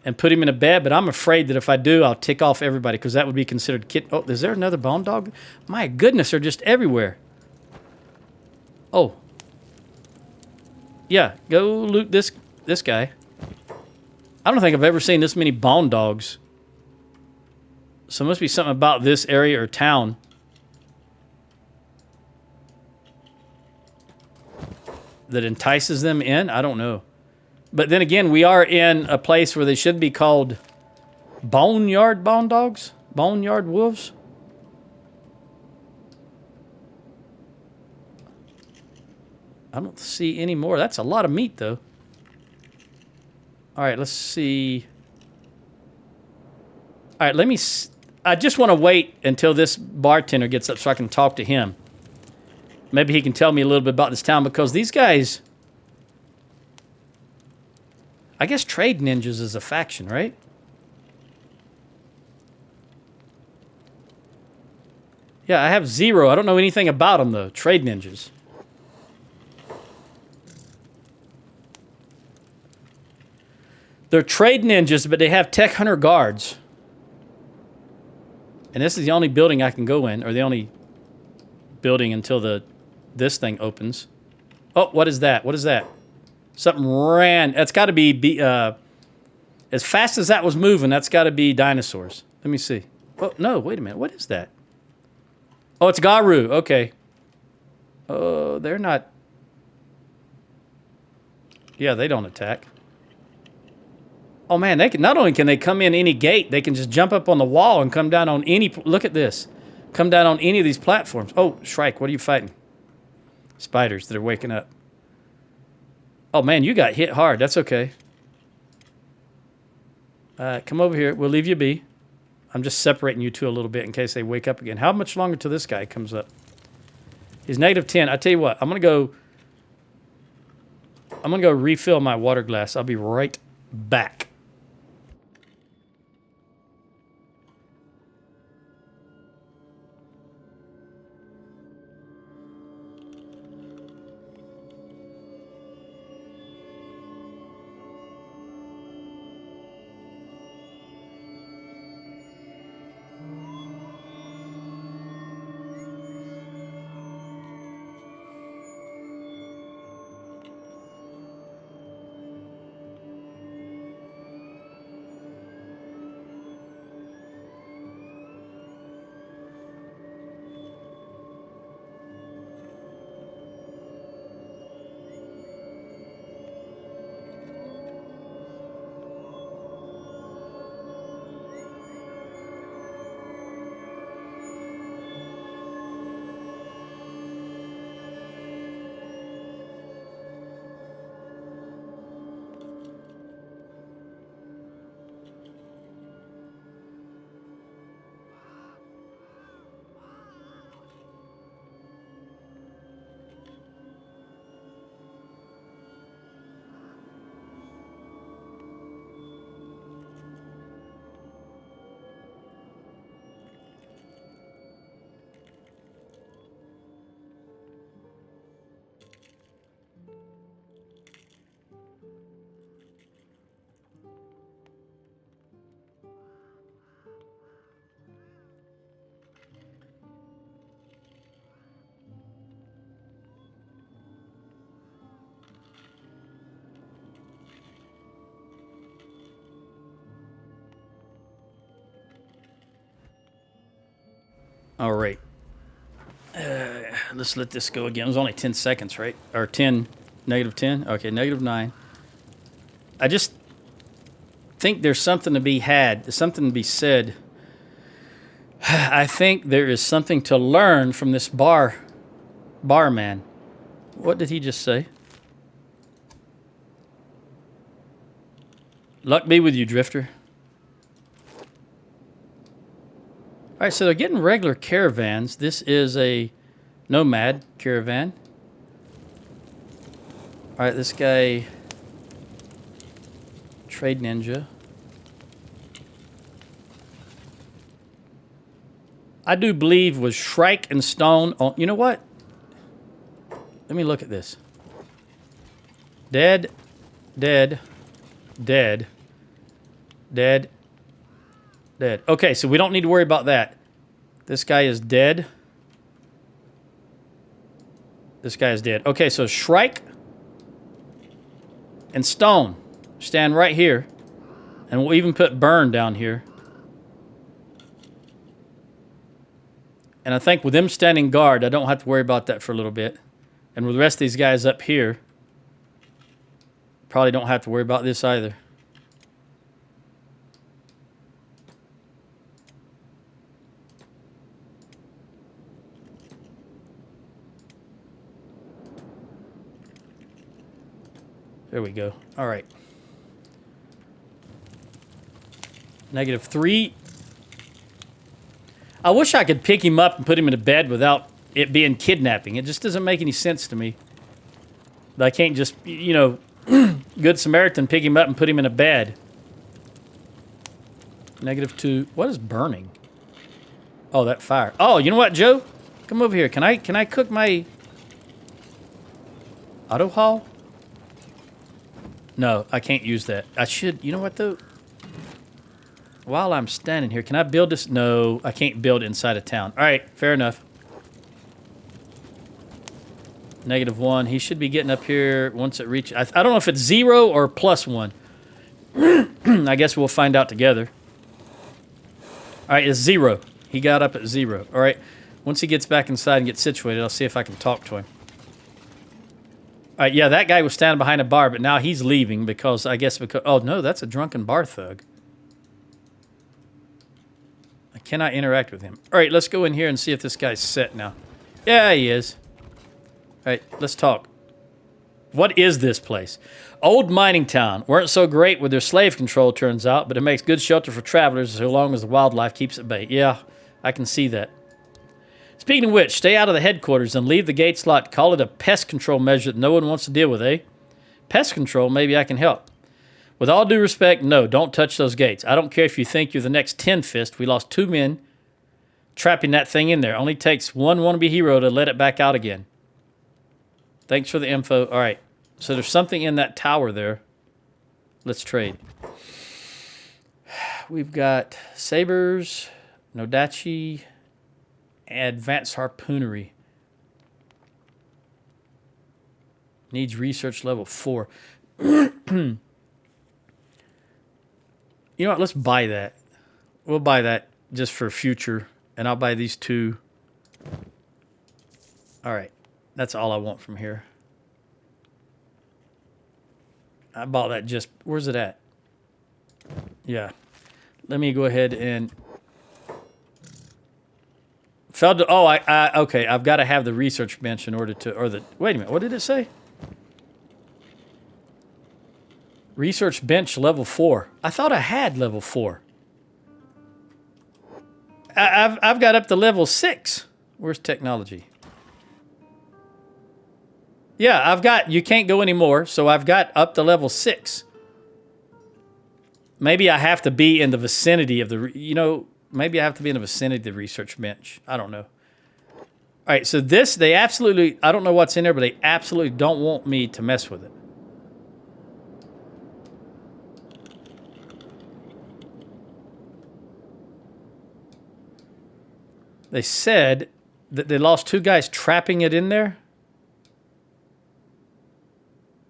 and put him in a bed, but I'm afraid that if I do, I'll tick off everybody because that would be considered kid. Oh, is there another bone dog? My goodness, they're just everywhere. Oh. Yeah, go loot this guy. I don't think I've ever seen this many bone dogs. So it must be something about this area or town. That entices them in? I don't know. But then again, we are in a place where they should be called boneyard bone dogs? Boneyard wolves? I don't see any more. That's a lot of meat, though. All right, let's see. All right, I just want to wait until this bartender gets up so I can talk to him. Maybe he can tell me a little bit about this town because these guys... I guess trade ninjas is a faction, right? Yeah, I have 0. I don't know anything about them, though. Trade ninjas. They're trade ninjas, but they have tech hunter guards. And this is the only building I can go in, or the only building until this thing opens. Oh, what is that? What is that? Something ran. That's got to be as fast as that was moving, that's got to be dinosaurs. Let me see. Oh, no, wait a minute. What is that? Oh, it's Garu. Okay. Oh, they're not... Yeah, they don't attack. Oh, man, they can, not only can they come in any gate, they can just jump up on the wall and come down on any... Look at this. Come down on any of these platforms. Oh, Shrike, what are you fighting? Spiders that are waking up. Oh, man, you got hit hard. That's okay. Come over here. We'll leave you be. I'm just separating you two a little bit in case they wake up again. How much longer till this guy comes up? He's negative 10. I tell you what, I'm going to go refill my water glass. I'll be right back. All right. Let's let this go again. It was only 10 seconds, right? Or 10, negative 10? Okay, negative 9. I just think there's something to be had, something to be said. I think there is something to learn from this barman. What did he just say? Luck be with you, Drifter. All right, so they're getting regular caravans. This is a nomad caravan. All right, this guy, Trade Ninja. I do believe was Shrike and Stone on. You know what? Let me look at this. Dead, dead, dead, dead, dead. Okay, so we don't need to worry about that. This guy is dead. This guy is dead. Okay, so Shrike and Stone stand right here. And we'll even put Burn down here. And I think with them standing guard, I don't have to worry about that for a little bit. And with the rest of these guys up here, probably don't have to worry about this either. There we go. All right. Negative 3. I wish I could pick him up and put him in a bed without it being kidnapping. It just doesn't make any sense to me. I can't just, you know, Good Samaritan pick him up and put him in a bed. Negative 2. What is burning? Oh, that fire. Oh, you know what, Joe? Come over here. Can I cook my auto haul? No, I can't use that. I should. You know what, though? While I'm standing here, can I build this? No, I can't build inside of town. All right, fair enough. Negative 1. He should be getting up here once it reaches. I don't know if it's 0 or +1. I guess we'll find out together. All right, it's 0. He got up at 0. All right, once he gets back inside and gets situated, I'll see if I can talk to him. All right, yeah, that guy was standing behind a bar, but now he's leaving because, I guess, because... Oh, no, that's a drunken bar thug. I cannot interact with him. All right, let's go in here and see if this guy's set now. Yeah, he is. All right, let's talk. What is this place? Old mining town. Weren't so great with their slave control, turns out, but it makes good shelter for travelers so long as the wildlife keeps at bay. Yeah, I can see that. Speaking of which, stay out of the headquarters and leave the gates locked. Call it a pest control measure that no one wants to deal with, eh? Pest control? Maybe I can help. With all due respect, no, don't touch those gates. I don't care if you think you're the next 10 Fist. We lost 2 men trapping that thing in there. Only takes one wannabe hero to let it back out again. Thanks for the info. All right. So there's something in that tower there. Let's trade. We've got sabers, Nodachi, advanced harpoonery. Needs research level 4. You know what? Let's buy that. We'll buy that just for future. And I'll buy these 2. All right. That's all I want from here. I bought that just... Where's it at? Yeah. Let me go ahead and... okay. I've got to have the research bench in order to... Or the... Wait a minute. What did it say? Research bench level 4. I thought I had level 4. I've got up to level 6. Where's technology? Yeah, I've got... You can't go anymore, so I've got up to level 6. Maybe I have to be in the vicinity of the... You know, maybe I have to be in the vicinity of the research bench. I don't know. All right, so this, they absolutely... I don't know what's in there, but they absolutely don't want me to mess with it. They said that they lost 2 guys trapping it in there.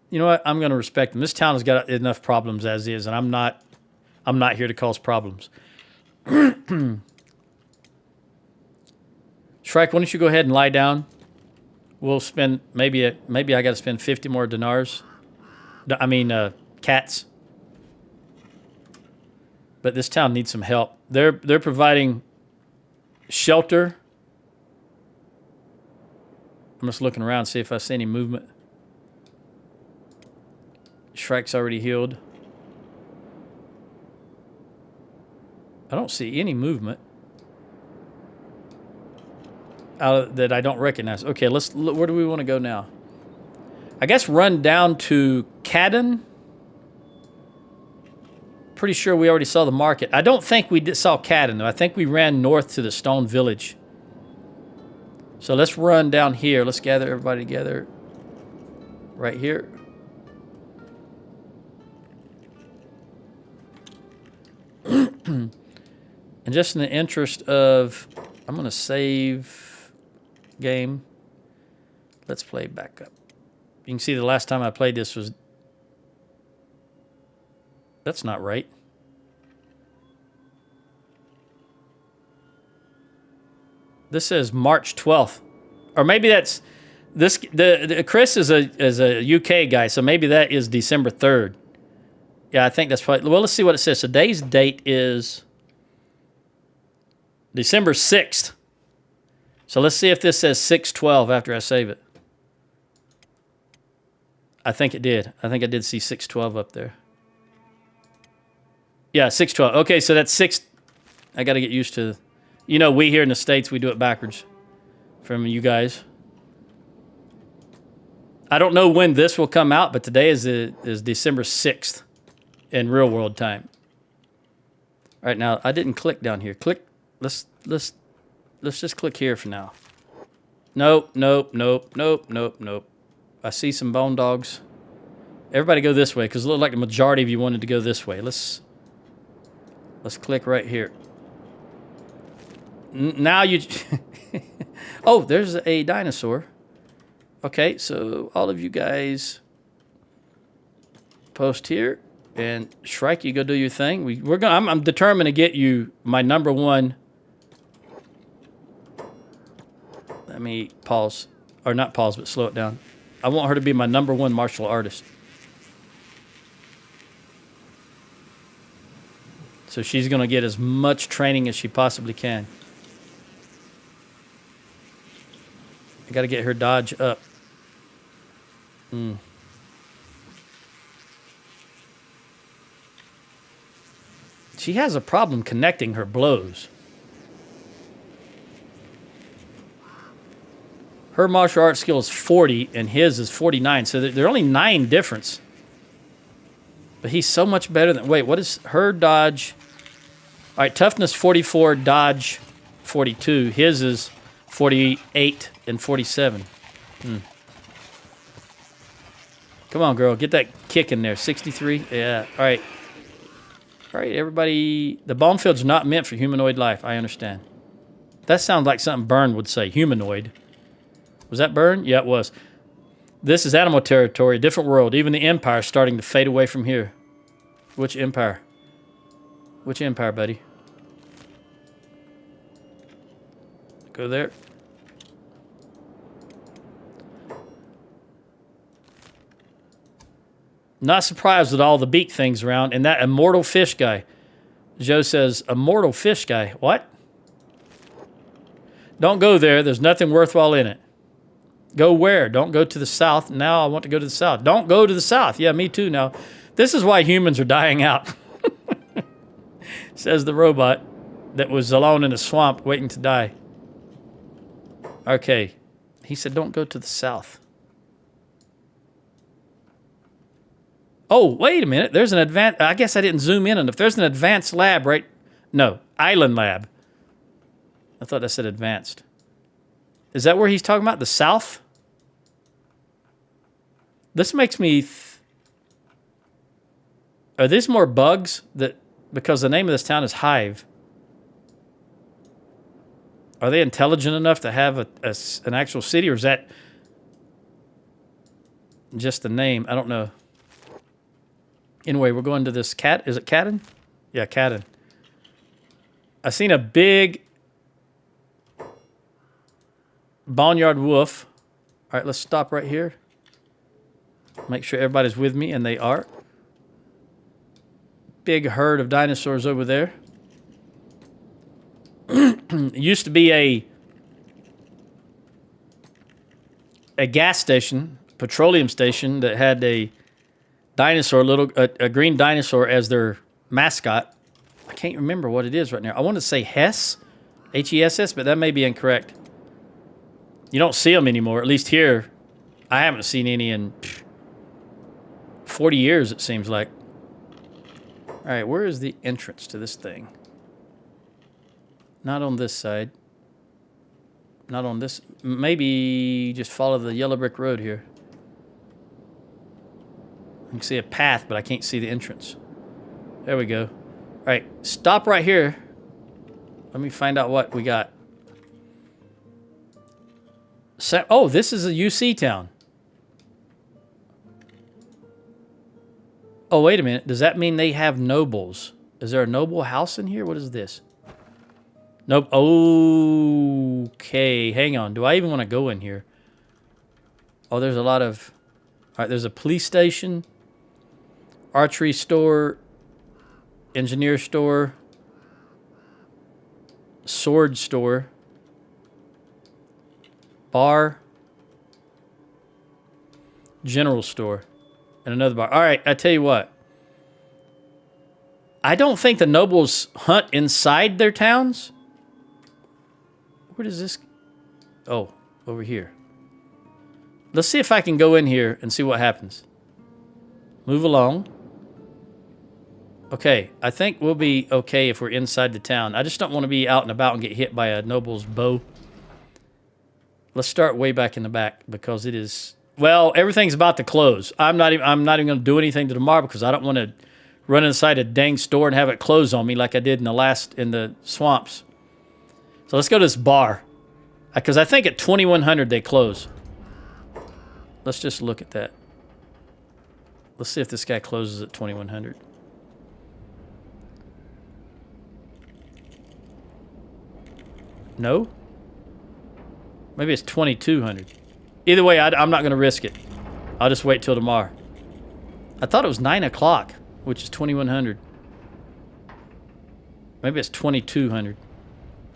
You know what? I'm going to respect them. This town has got enough problems as is, and I'm not here to cause problems. Shrike, why don't you go ahead and lie down? We'll spend maybe I got to spend 50 more dinars. I mean, cats. But this town needs some help. They're providing shelter. I'm just looking around, see if I see any movement. Shrike's already healed. I don't see any movement that I don't recognize. Okay, let's. Where do we want to go now? I guess run down to Cadden. Pretty sure we already saw the market. I don't think we saw Cadden, though. I think we ran north to the stone village. So let's run down here. Let's gather everybody together right here. And just in the interest of, I'm going to save game. Let's play back up. You can see the last time I played this was... That's not right. This says March 12th. Or maybe that's... Chris is a UK guy, so maybe that is December 3rd. Yeah, I think that's probably... Well, let's see what it says. Today's date is December 6th. So let's see if this says 6/12 after I save it. I think it did. I think I did see 6/12 up there. Yeah, 6/12. Okay, so that's 6... I got to get used to... You know, we here in the States, we do it backwards from you guys. I don't know when this will come out, but today is December 6th in real world time. All right, now I didn't click down here. Click. Let's just click here for now. Nope. I see some bone dogs. Everybody go this way because it looked like the majority of you wanted to go this way. Let's click right here. Now you... Oh, there's a dinosaur. Okay, so all of you guys post here, and Shrike, you go do your thing. I'm determined to get you my #1. Let me pause, or not pause, but slow it down. I want her to be my #1 martial artist. So she's going to get as much training as she possibly can. I got to get her dodge up. She has a problem connecting her blows. Her martial arts skill is 40, and his is 49. So they're only 9 difference. But he's so much better than... Wait, what is her dodge? All right, toughness 44, dodge 42. His is 48 and 47. Come on, girl. Get that kick in there. 63. Yeah. All right. All right, everybody. The bone field's not meant for humanoid life. I understand. That sounds like something Byrne would say. Humanoid. Was that Byrne? Yeah, it was. This is animal territory, a different world. Even the Empire's starting to fade away from here. Which Empire? Which Empire, buddy? Go there. Not surprised with all the beak things around. And that immortal fish guy. Joe says, immortal fish guy. What? Don't go there. There's nothing worthwhile in it. Go where? Don't go to the south. Now I want to go to the south. Don't go to the south. Yeah, me too now. This is why humans are dying out. Says the robot that was alone in a swamp waiting to die. Okay. He said, don't go to the south. Oh, wait a minute. There's an advanced... I guess I didn't zoom in enough. There's an advanced lab, right? No, island lab. I thought that said advanced. Is that where he's talking about? The south? This makes me... Are these more bugs? Because the name of this town is Hive. Are they intelligent enough to have an actual city, or is that just the name? I don't know. Anyway, we're going to this cat. Is it Cadden? Yeah, Cadden. I seen a big Boneyard Wolf. All right, let's stop right here. Make sure everybody's with me, and they are. Big herd of dinosaurs over there. It used to be a gas station, petroleum station that had a dinosaur, a green dinosaur as their mascot. I can't remember what it is right now. I want to say Hess, Hess, but that may be incorrect. You don't see them anymore, at least here. I haven't seen any in 40 years, it seems like. All right, where is the entrance to this thing? Not on this side. Not on this. Maybe just follow the yellow brick road here. I can see a path, but I can't see the entrance. There we go. All right, stop right here. Let me find out what we got. Oh, this is a UC town. Oh, wait a minute. Does that mean they have nobles? Is there a noble house in here? What is this? Nope. Okay, hang on. Do I even want to go in here? Oh, there's a lot of... All right, there's a police station, archery store, engineer store, sword store, bar, general store, and another bar. All right, I tell you what. I don't think the nobles hunt inside their towns. Where does this... Oh, over here. Let's see if I can go in here and see what happens. Move along. Okay, I think we'll be okay if we're inside the town. I just don't want to be out and about and get hit by a noble's bow. Let's start way back in the back because it is... Well, everything's about to close. I'm not even going to do anything to tomorrow because I don't want to run inside a dang store and have it close on me like I did in the swamps. So let's go to this bar. Because I think at 2100 they close. Let's just look at that. Let's see if this guy closes at 2100. No? Maybe it's 2200. Either way, I'm not going to risk it. I'll just wait till tomorrow. I thought it was 9 o'clock, which is 2100. Maybe it's 2200.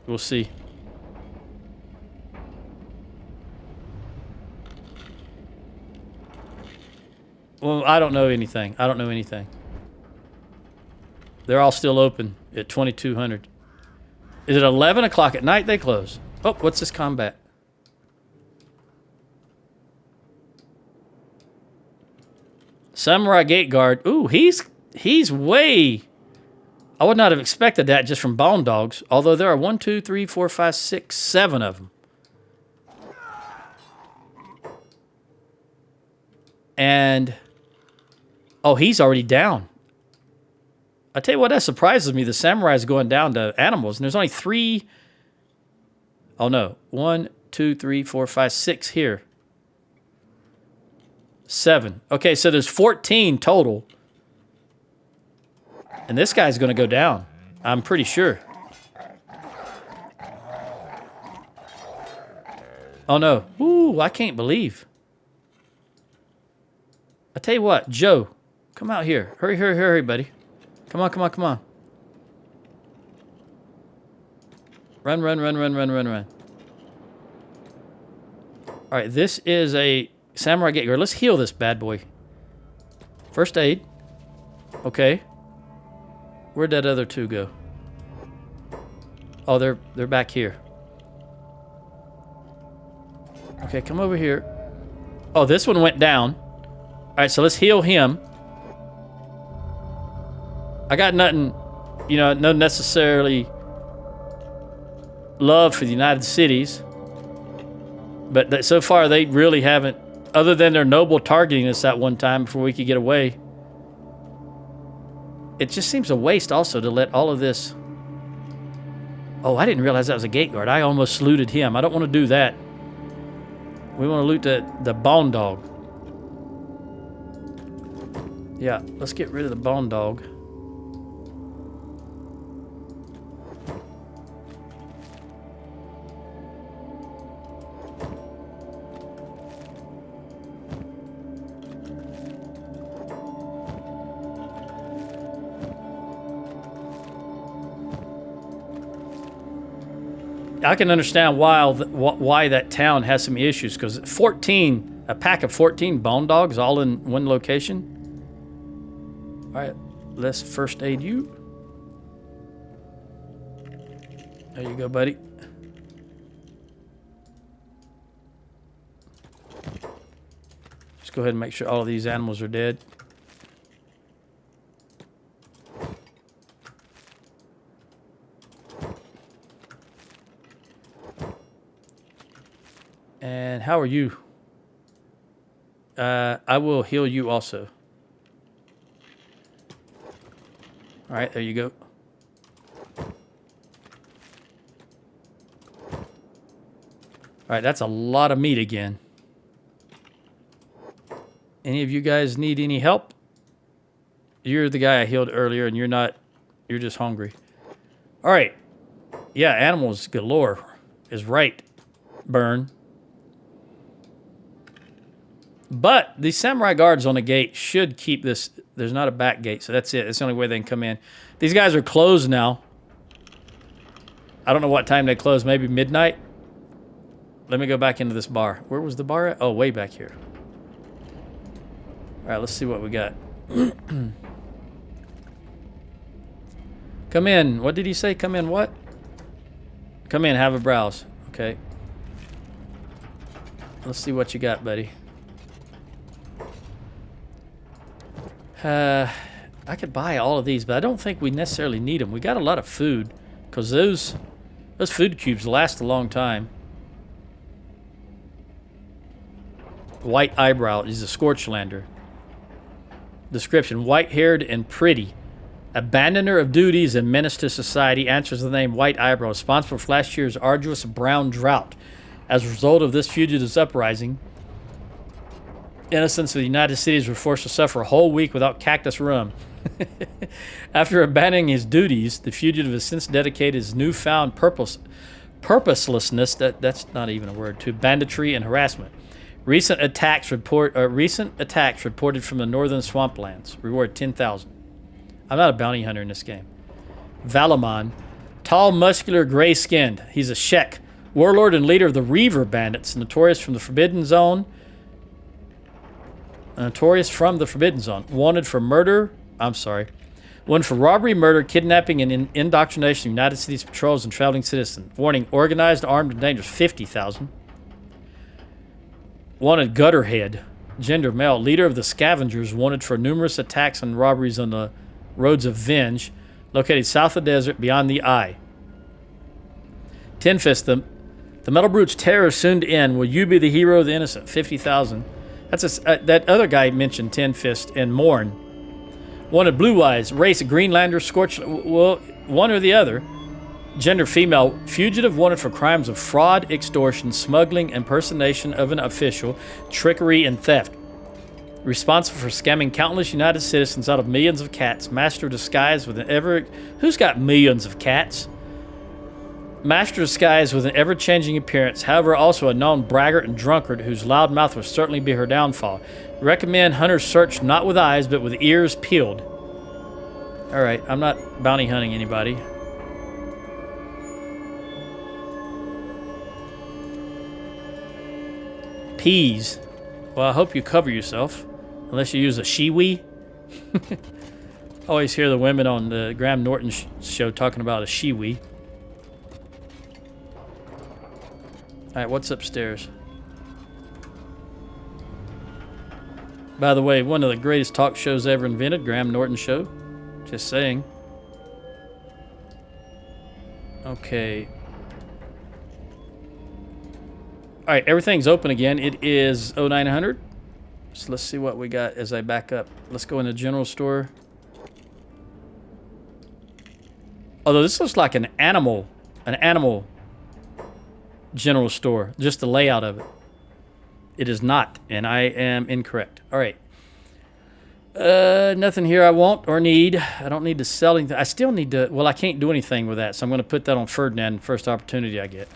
We'll see. Well, I don't know anything. I don't know anything. They're all still open at 2200. Is it 11 o'clock at night they close? Oh, what's this combat? Samurai Gate Guard. Ooh, he's way... I would not have expected that just from Bone Dogs. Although there are 1, 2, 3, 4, 5, 6, 7 of them. And... Oh, he's already down. I tell you what, that surprises me. The samurai's going down to animals. And there's only 3... Oh, no. 1, 2, 3, 4, 5, 6 here. 7. Okay, so there's 14 total. And this guy's going to go down. I'm pretty sure. Oh, no. Ooh, I can't believe. I tell you what, Joe, come out here. Hurry, hurry, hurry, buddy. Come on, come on, come on. Run, run, run, run, run, run, run. All right, this is a Samurai Gate Guard. Let's heal this bad boy. First aid. Okay. Where'd that other two go? Oh, they're back here. Okay, come over here. Oh, this one went down. All right, so let's heal him. I got nothing, you know, no necessarily love for the United Cities. But so far, they really haven't, other than their noble targeting us that one time before we could get away. It just seems a waste also to let all of this... Oh, I didn't realize that was a gate guard. I almost looted him. I don't want to do that. We want to loot the bone dog. Yeah, let's get rid of the bone dog. I can understand why that town has some issues, because a pack of 14 bone dogs all in one location. All right, let's first aid you. There you go, buddy. Just go ahead and make sure all of these animals are dead. And how are you? I will heal you also. All right, there you go. All right, that's a lot of meat again. Any of you guys need any help? You're the guy I healed earlier, and you're not. You're just hungry. All right. Yeah, animals galore is right, Burn. But the samurai guards on the gate should keep this. There's not a back gate, so that's it. That's the only way they can come in. These guys are closed now. I don't know what time they close. Maybe midnight. Let me go back into this bar. Where was the bar at? Oh, way back here. All right, let's see what we got. Come in. What did he say? Come in what? Come in, have a browse. Okay. Let's see what you got, buddy. I could buy all of these, but I don't think we necessarily need them. We got a lot of food, because those food cubes last a long time. White eyebrow. He's a Scorchlander. Description: white-haired and pretty. Abandoner of duties and menace to society, answers the name White Eyebrow. Responsible for last year's arduous brown drought. As a result of this fugitive's uprising, innocents of the United Cities were forced to suffer a whole week without cactus rum. After abandoning his duties, the fugitive has since dedicated his newfound purposelessness, that's not even a word, to banditry and harassment. Recent attacks reported from the northern swamplands. Reward 10,000. I'm not a bounty hunter in this game. Valamon, tall, muscular, gray-skinned. He's a Shek, warlord and leader of the Reaver Bandits, notorious from the Forbidden Zone. Wanted for murder. Wanted for robbery, murder, kidnapping, and indoctrination of United States patrols and traveling citizens. Warning: organized, armed, and dangerous. 50,000. Wanted Gutterhead, gender male, leader of the Scavengers, wanted for numerous attacks and robberies on the roads of Venge, located south of the desert beyond the Eye. Ten Fist, the Metal Brute's terror soon to end. Will you be the hero of the innocent? 50,000. That's that other guy mentioned, Ten Fist and Morn. Wanted Blue Eyes, race Greenlander, Scorch, well, one or the other. Gender female, fugitive, wanted for crimes of fraud, extortion, smuggling, impersonation of an official, trickery, and theft. Responsible for scamming countless United citizens out of millions of cats. Master of disguise with an Who's got millions of cats? Master of disguise with an ever-changing appearance. However, also a known braggart and drunkard whose loud mouth will certainly be her downfall. Recommend hunters search not with eyes, but with ears peeled. Alright, I'm not bounty hunting anybody. Peas. Well, I hope you cover yourself. Unless you use a shiwi. Always hear the women on the Graham Norton show talking about a shiwi. Alright, what's upstairs? By the way, one of the greatest talk shows ever invented, Graham Norton Show. Just saying. Okay. Alright, everything's open again. It is 0900. So let's see what we got as I back up. Let's go in the general store. Although this looks like an animal general store. Just the layout of it. It is not, and I am incorrect. Alright. Nothing here I want or need. I don't need to sell anything. I still need to... Well, I can't do anything with that, so I'm going to put that on Ferdinand first opportunity I get.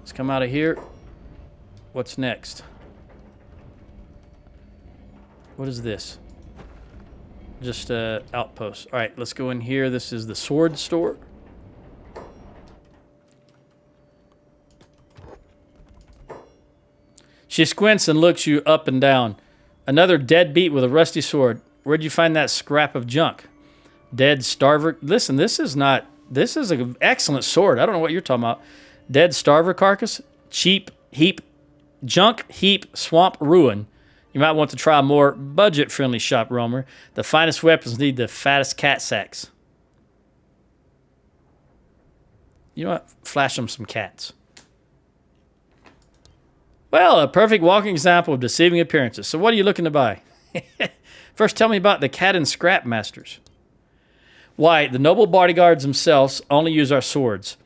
Let's come out of here. What's next? What is this? Just outpost. All right, let's go in here. This is the sword store. She squints and looks you up and down. Another deadbeat with a rusty sword. Where'd you find that scrap of junk? Dead starver. Listen, this is an excellent sword. I don't know what you're talking about. Dead starver carcass. Cheap heap. Junk heap swamp ruin. You might want to try a more budget-friendly shop, Roamer. The finest weapons need the fattest cat sacks. You know what? Flash them some cats. Well, a perfect walking example of deceiving appearances. So what are you looking to buy? First, tell me about the cat and scrap masters. Why, the noble bodyguards themselves only use our swords.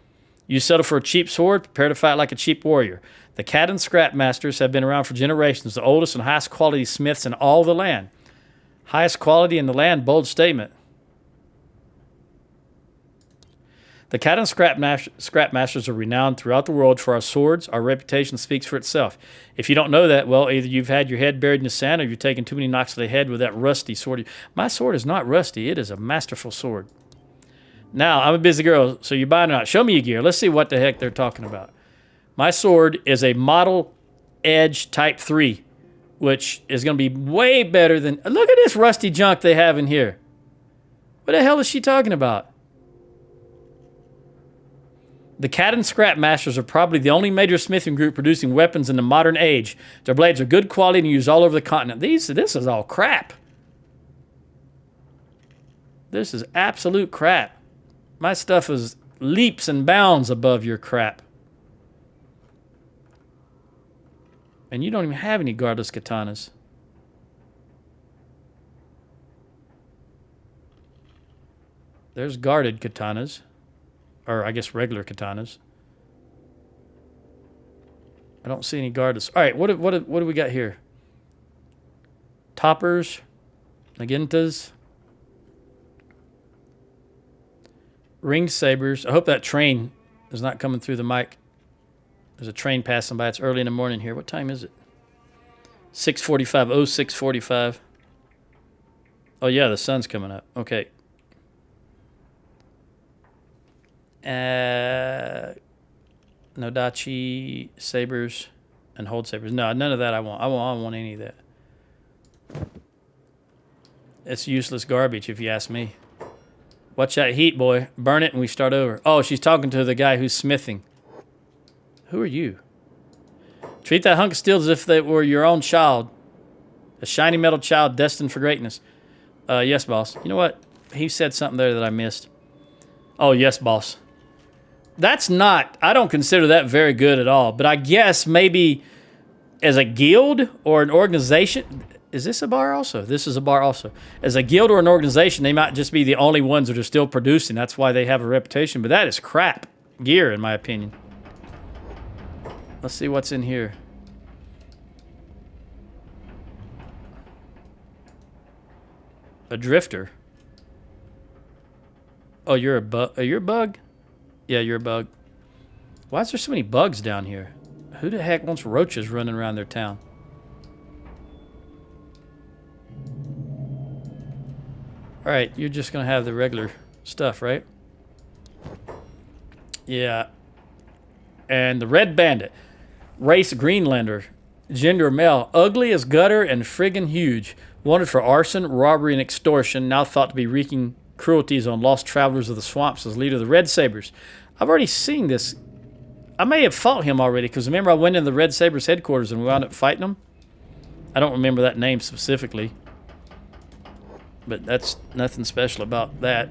You settle for a cheap sword, prepare to fight like a cheap warrior. The cat and scrap masters have been around for generations, the oldest and highest quality smiths in all the land. Highest quality in the land, bold statement. The cat and scrap masters are renowned throughout the world for our swords. Our reputation speaks for itself. If you don't know that, well, either you've had your head buried in the sand or you've taken too many knocks to the head with that rusty sword. My sword is not rusty. It is a masterful sword. Now, I'm a busy girl, so you're buying it out. Show me your gear. Let's see what the heck they're talking about. My sword is a Model Edge Type 3, which is going to be way better than... Look at this rusty junk they have in here. What the hell is she talking about? The Cat and Scrap Masters are probably the only major smithing group producing weapons in the modern age. Their blades are good quality and used all over the continent. This is all crap. This is absolute crap. My stuff is leaps and bounds above your crap. And you don't even have any guardless katanas. There's guarded katanas. Or I guess regular katanas. I don't see any guardless. All right, what do we got here? Toppers. Nagintas. Ring sabers. I hope that train is not coming through the mic. There's a train passing by. It's early in the morning here. What time is it? 6:45. 06:45. Oh, yeah, the sun's coming up. Okay. Nodachi sabers and hold sabers. No, none of that I want. I don't want any of that. It's useless garbage if you ask me. Watch that heat, boy. Burn it and we start over. Oh, she's talking to the guy who's smithing. Who are you? Treat that hunk of steel as if they were your own child. A shiny metal child destined for greatness. Yes, boss. You know what? He said something there that I missed. Oh, yes, boss. That's not... I don't consider that very good at all. But I guess maybe as a guild or an organization... Is this a bar also? This is a bar also. As a guild or an organization, they might just be the only ones that are still producing. That's why they have a reputation. But that is crap gear, in my opinion. Let's see what's in here. A drifter. Oh, you're a bug. Are you a bug? Yeah, you're a bug. Why is there so many bugs down here? Who the heck wants roaches running around their town? All right, you're just going to have the regular stuff, right? Yeah. And the Red Bandit. Race Greenlander. Gender male. Ugly as gutter and friggin' huge. Wanted for arson, robbery, and extortion. Now thought to be wreaking cruelties on lost travelers of the swamps as leader of the Red Sabers. I've already seen this. I may have fought him already, because remember I went in the Red Sabers headquarters and we wound up fighting them? I don't remember that name specifically. But that's nothing special about that.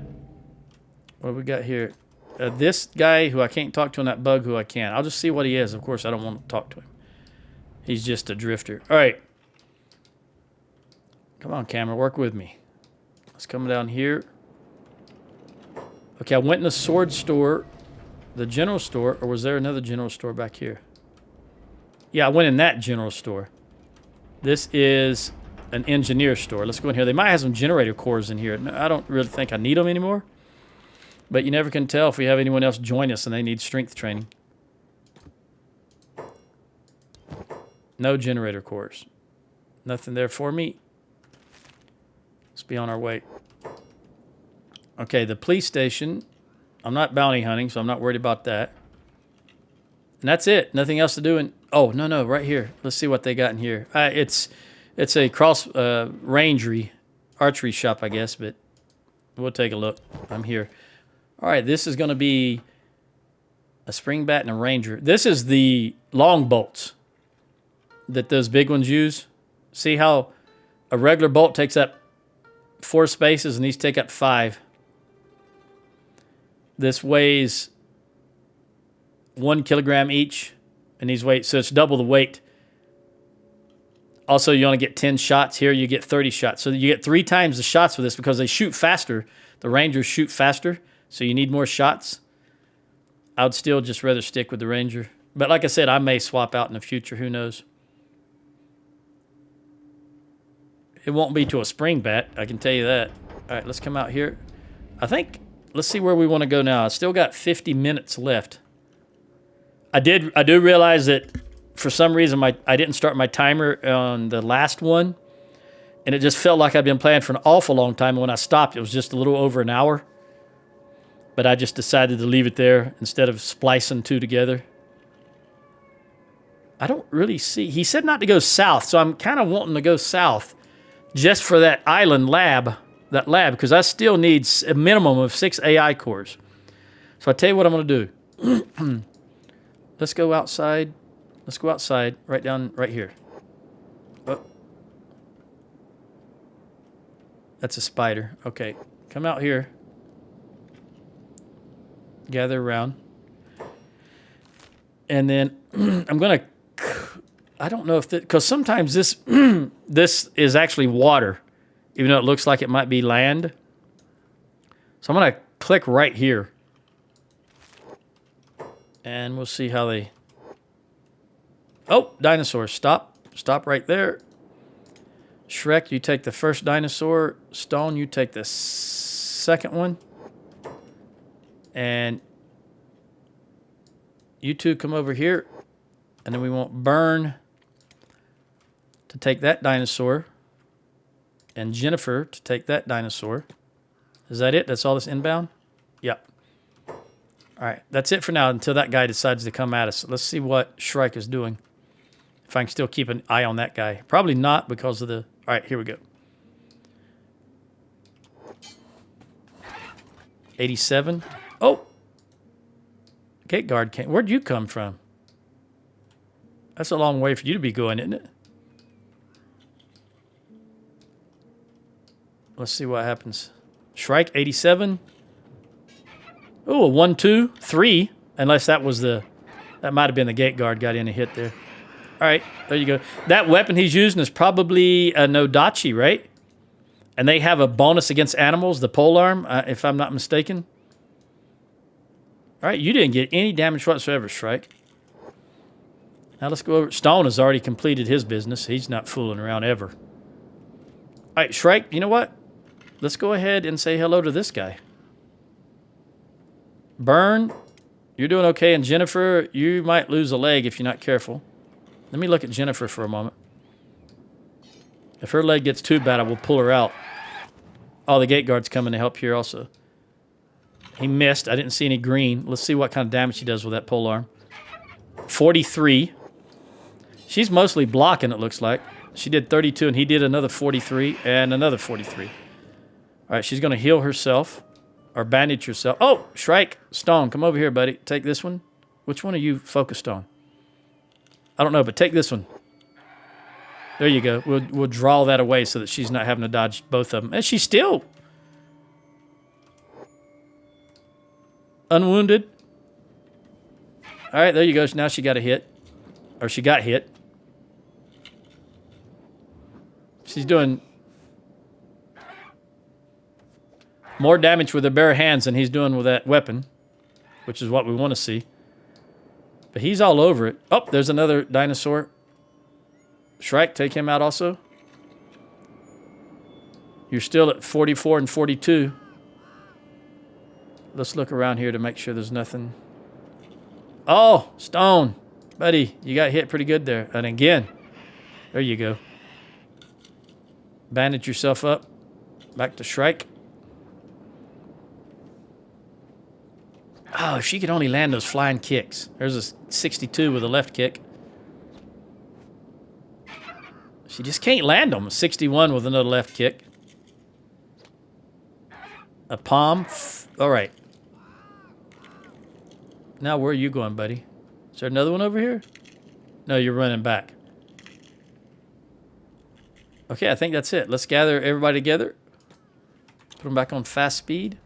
What do we got here? This guy who I can't talk to and that bug who I can. I'll just see what he is. Of course, I don't want to talk to him. He's just a drifter. All right. Come on, camera. Work with me. Let's come down here. Okay, I went in the sword store, the general store, or was there another general store back here? Yeah, I went in that general store. This is an engineer store. Let's go in here. They might have some generator cores in here. I don't really think I need them anymore. But you never can tell if we have anyone else join us and they need strength training. No generator cores. Nothing there for me. Let's be on our way. Okay, the police station. I'm not bounty hunting, so I'm not worried about that. And that's it. Nothing else to do. Oh, no, right here. Let's see what they got in here. It's a cross rangery archery shop, I guess, but we'll take a look. I'm here. All right, this is going to be a spring bat and a ranger. This is the long bolts that those big ones use. See how a regular bolt takes up 4 spaces and these take up 5. This weighs 1 kilogram each, and these weight, so it's double the weight. Also, you only get 10 shots. Here you get 30 shots. So you get 3 times the shots with this because they shoot faster. The Rangers shoot faster, so you need more shots. I would still just rather stick with the Ranger. But like I said, I may swap out in the future. Who knows? It won't be to a spring bat, I can tell you that. All right, let's come out here. I think, let's see where we want to go now. I still got 50 minutes left. I do realize that for some reason I didn't start my timer on the last one, and it just felt like I'd been playing for an awful long time. And when I stopped, it was just a little over an hour. But I just decided to leave it there instead of splicing 2 together. I don't really see. He said not to go south, so I'm kind of wanting to go south just for that island lab, because I still need a minimum of 6 AI cores. So I tell you what I'm going to do. Let's go outside. Let's go outside, right here. Oh. That's a spider. Okay, come out here. Gather around. And then I'm going to, I don't know if that, because sometimes this, this is actually water, even though it looks like it might be land. So I'm going to click right here. And we'll see how they... Oh, dinosaur, stop. Stop right there. Shrek, you take the first dinosaur. Stone, you take the second one. And you two come over here. And then we want Burn to take that dinosaur. And Jennifer to take that dinosaur. Is that it? That's all that's inbound? Yep. All right, that's it for now until that guy decides to come at us. Let's see what Shrike is doing. If I can still keep an eye on that guy. Probably not because of the... All right, here we go. 87. Oh! Gate guard came. Where'd you come from? That's a long way for you to be going, isn't it? Let's see what happens. Shrike, 87. Oh, a 1, 2, 3. Unless that was the... That might have been the gate guard got in a hit there. All right, there you go. That weapon he's using is probably a Nodachi, right? And they have a bonus against animals, the polearm, if I'm not mistaken. All right, you didn't get any damage whatsoever, Shrike. Now let's go over. Stone has already completed his business. He's not fooling around ever. All right, Shrike, you know what? Let's go ahead and say hello to this guy. Burn, you're doing okay. And Jennifer, you might lose a leg if you're not careful. Let me look at Jennifer for a moment. If her leg gets too bad, I will pull her out. Oh, the gate guard's coming to help here also. He missed. I didn't see any green. Let's see what kind of damage he does with that polearm. 43. She's mostly blocking, it looks like. She did 32, and he did another 43 and another 43. All right, she's going to heal herself or bandage herself. Oh, Shrike, Stone, come over here, buddy. Take this one. Which one are you focused on? I don't know, but take this one. There you go. We'll draw that away so that she's not having to dodge both of them. And she's still unwounded. All right, there you go. Now she got a hit. Or she got hit. She's doing more damage with her bare hands than he's doing with that weapon, which is what we want to see. But he's all over it. Oh, there's another dinosaur. Shrike, take him out also. You're still at 44 and 42. Let's look around here to make sure there's nothing. Oh, Stone. Buddy, you got hit pretty good there. And again, there you go. Bandage yourself up. Back to Shrike. Oh, if she could only land those flying kicks. There's a 62 with a left kick. She just can't land them. 61 with another left kick. A palm. All right. Now where are you going, buddy? Is there another one over here? No, you're running back. Okay, I think that's it. Let's gather everybody together. Put them back on fast speed.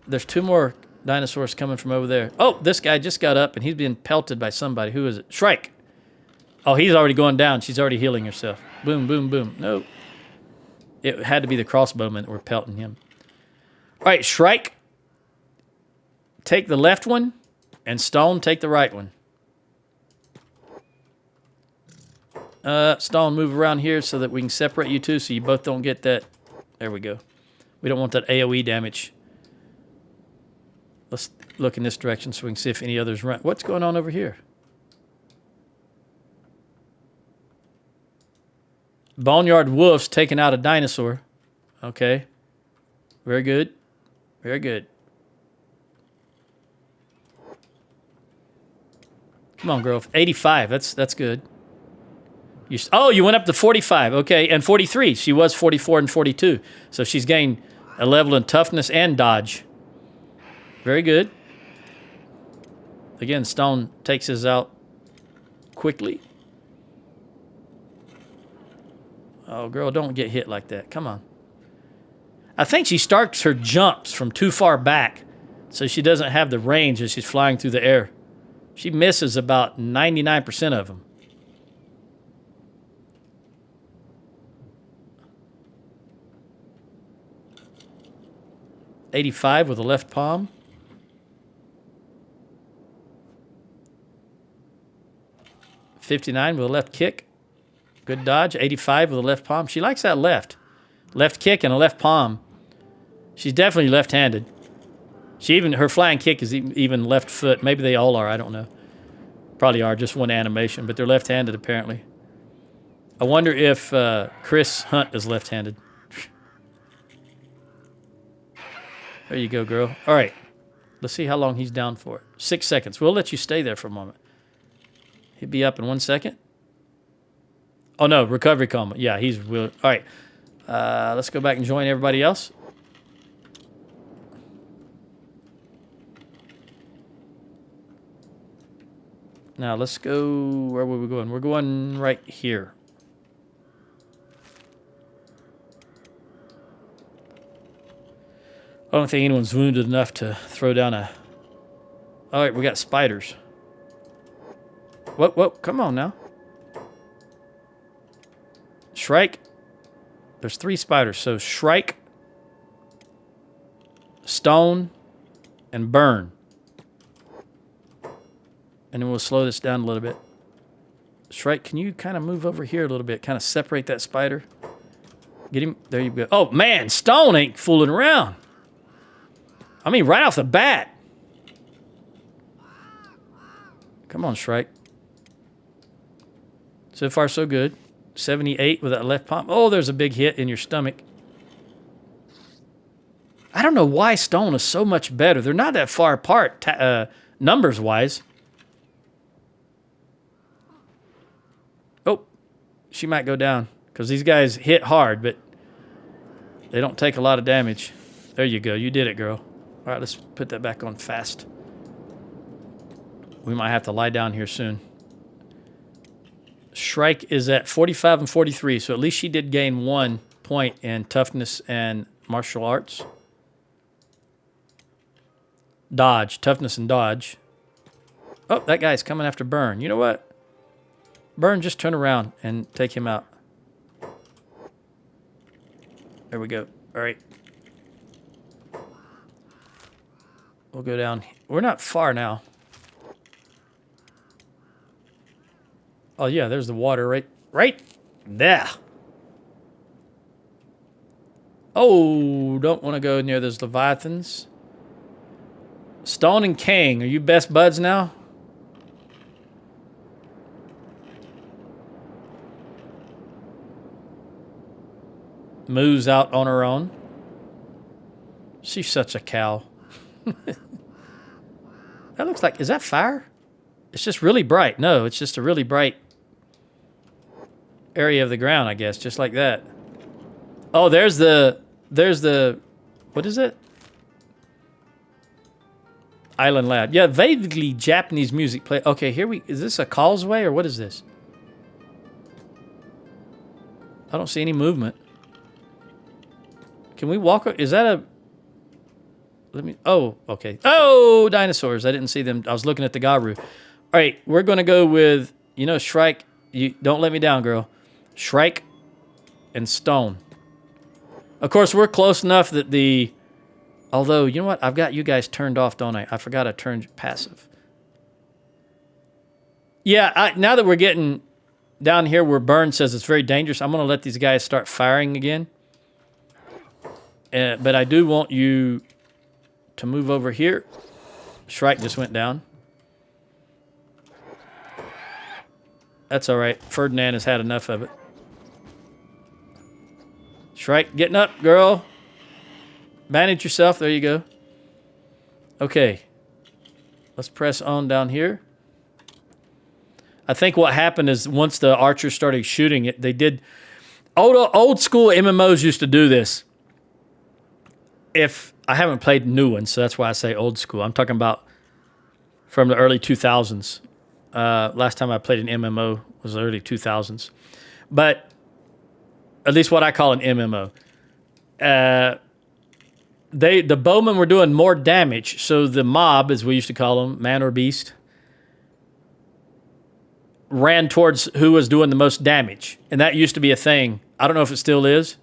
There's 2 more dinosaurs coming from over there. Oh, this guy just got up and he's being pelted by somebody. Who is it? Shrike. Oh, he's already going down. She's already healing herself. Boom, boom, boom. No. It had to be the crossbowmen that were pelting him. All right, Shrike. Take the left one. And Stone, take the right one. Stone, move around here so that we can separate you two so you both don't get that. There we go. We don't want that AoE damage. Let's look in this direction so we can see if any others run. What's going on over here? Boneyard Wolf's taking out a dinosaur. Okay. Very good. Very good. Come on, girl. 85. That's good. You went up to 45. Okay, and 43. She was 44 and 42. So she's gained a level in toughness and dodge. Very good. Again, Stone takes his out quickly. Oh, girl, don't get hit like that. Come on. I think she starts her jumps from too far back, so she doesn't have the range as she's flying through the air. She misses about 99% of them. .85 with the left palm. .59 with a left kick. Good dodge. 85 with a left palm. She likes that left. Left kick and a left palm. She's definitely left-handed. Her flying kick is even left foot. Maybe they all are. I don't know. Probably are. Just one animation. But they're left-handed, apparently. I wonder if Chris Hunt is left-handed. There you go, girl. All right. Let's see how long he's down for. 6 seconds. We'll let you stay there for a moment. He'll be up in 1 second. Oh, no. Recovery coma. Yeah, he's... All right. Let's go back and join everybody else. Now, let's go... Where were we going? We're going right here. I don't think anyone's wounded enough to throw down a... All right, we got spiders. Whoa, come on now. Shrike. There's 3 spiders. So Shrike, Stone, and Burn. And then we'll slow this down a little bit. Shrike, can you kind of move over here a little bit? Kind of separate that spider. Get him. There you go. Oh, man. Stone ain't fooling around. I mean, right off the bat. Come on, Shrike. So far, so good. 78 with that left palm. Oh, there's a big hit in your stomach. I don't know why Stone is so much better. They're not that far apart, numbers-wise. Oh, she might go down because these guys hit hard, but they don't take a lot of damage. There you go. You did it, girl. All right, let's put that back on fast. We might have to lie down here soon. Shrike is at 45 and 43, so at least she did gain 1 point in toughness and martial arts. Dodge, toughness and dodge. Oh, that guy's coming after Burn. You know what? Burn, just turn around and take him out. There we go. All right. We'll go down. We're not far now. Oh, yeah, there's the water right there. Oh, don't want to go near those Leviathans. Stone and Kang, are you best buds now? Moo's out on her own. She's such a cow. That looks like... Is that fire? It's just really bright. No, it's just a really bright... area of the ground, I guess, just like that. Oh, there's the, what is it? Island Lab. Yeah, vaguely Japanese music play. Okay, is this a causeway or what is this? I don't see any movement. Can we walk? Is that a, oh, okay. Oh, dinosaurs. I didn't see them. I was looking at the Garu. All right, we're going to go with, Shrike. You don't let me down, girl. Shrike and Stone. Of course, we're close enough that although, you know what? I've got you guys turned off, don't I? I forgot I turned passive. Yeah, now that we're getting down here where Burn says it's very dangerous, I'm going to let these guys start firing again. But I do want you to move over here. Shrike just went down. That's all right. Ferdinand has had enough of it. Shrike, getting up, girl. Manage yourself. There you go. Okay. Let's press on down here. I think what happened is once the archers started shooting it, they did... Old school MMOs used to do this. I haven't played new ones, so that's why I say old school. I'm talking about from the early 2000s. Last time I played an MMO was the early 2000s. But at least what I call an MMO. The bowmen were doing more damage, so the mob, as we used to call them, man or beast, ran towards who was doing the most damage. And that used to be a thing. I don't know if it still is.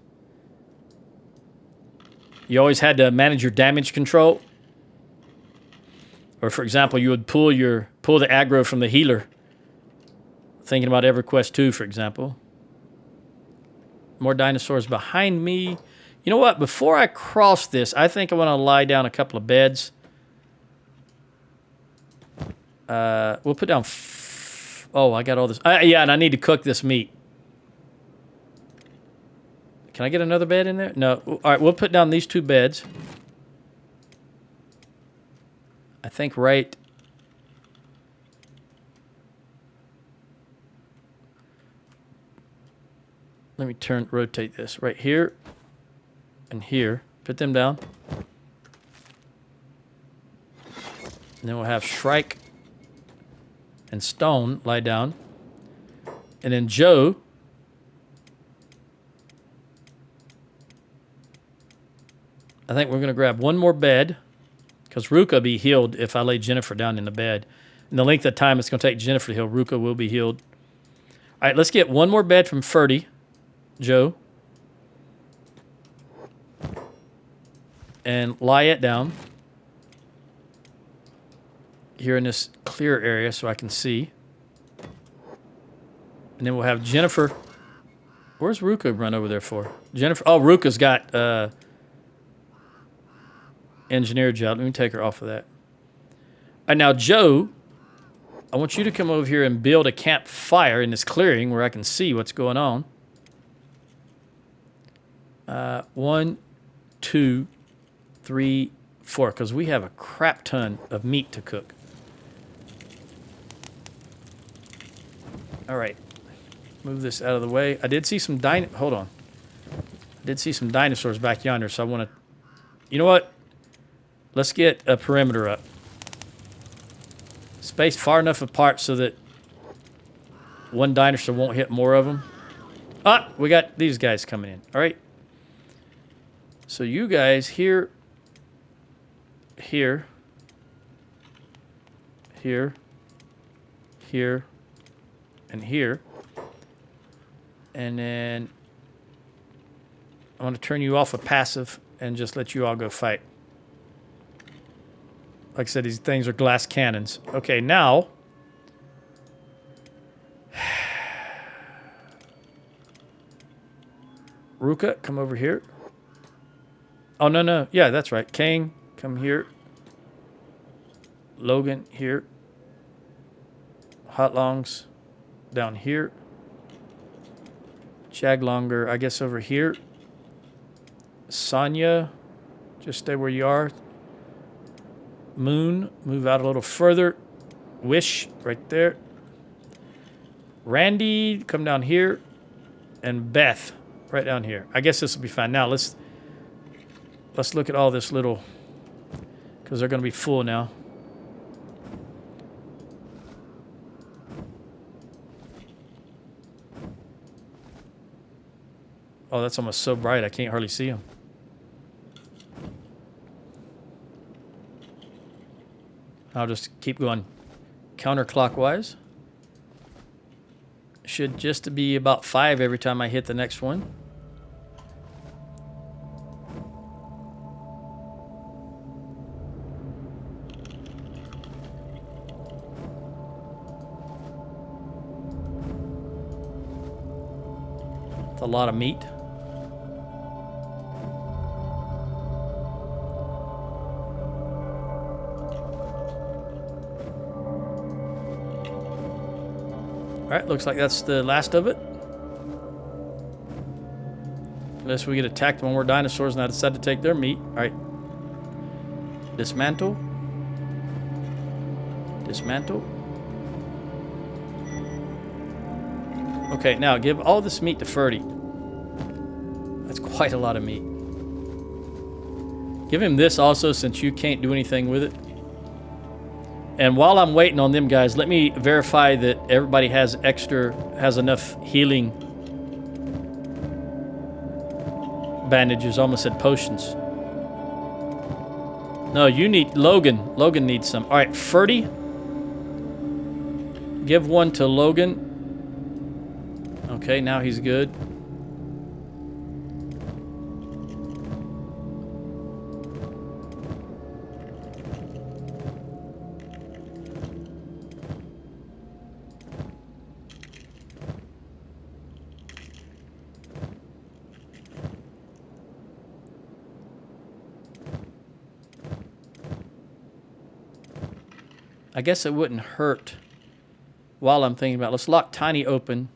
You always had to manage your damage control. Or, for example, you would pull the aggro from the healer. Thinking about EverQuest 2, for example. More dinosaurs behind me. You know what? Before I cross this, I think I want to lie down a couple of beds. We'll put down... Oh, I got all this. Yeah, and I need to cook this meat. Can I get another bed in there? No. All right, we'll put down these 2 beds. I think right... Let me rotate this. Right here and here. Put them down. And then we'll have Shrike and Stone lie down. And then Joe... I think we're going to grab one more bed because Ruka will be healed if I lay Jennifer down in the bed. And the length of time it's going to take Jennifer to heal, Ruka will be healed. All right, let's get one more bed from Ferdy, Joe. And lie it down here in this clear area so I can see. And then we'll have Jennifer. Where's Ruka run over there for? Jennifer. Oh, Ruka's got... engineer job. Let me take her off of that. And now, Joe, I want you to come over here and build a campfire in this clearing where I can see what's going on. 1, 2, 3, 4, because we have a crap ton of meat to cook. All right. Move this out of the way. I did see some hold on. I did see some dinosaurs back yonder, so I want to... You know what? Let's get a perimeter up. Spaced far enough apart so that one dinosaur won't hit more of them. Ah, we got these guys coming in. All right. So you guys here, here, here, here, and here. And then I want to turn you off of passive and just let you all go fight. Like I said, these things are glass cannons. Okay, now... Ruka, come over here. Oh, no. Yeah, that's right. Kang, come here. Logan, here. Hotlongs, down here. Jaglonger, I guess over here. Sonya, just stay where you are. Moon, move out a little further. Wish, right there. Randy, come down here. and Beth right down here. I guess this will be fine. Now let's look at all this little, because they're going to be full now. Oh, that's almost so bright I can't hardly see them. I'll just keep going counterclockwise. Should just be about 5 every time I hit the next one. It's a lot of meat. All right, looks like that's the last of it. Unless we get attacked by more dinosaurs and I decide to take their meat. All right. Dismantle. Dismantle. Okay, now give all this meat to Ferdy. That's quite a lot of meat. Give him this also, since you can't do anything with it. And while I'm waiting on them guys, let me verify that everybody has enough healing bandages. Almost said potions. No, you need Logan. Logan needs some. All right, Ferdy. Give one to Logan. Okay, now he's good. I guess it wouldn't hurt while I'm thinking about it. Let's lock Tiny open.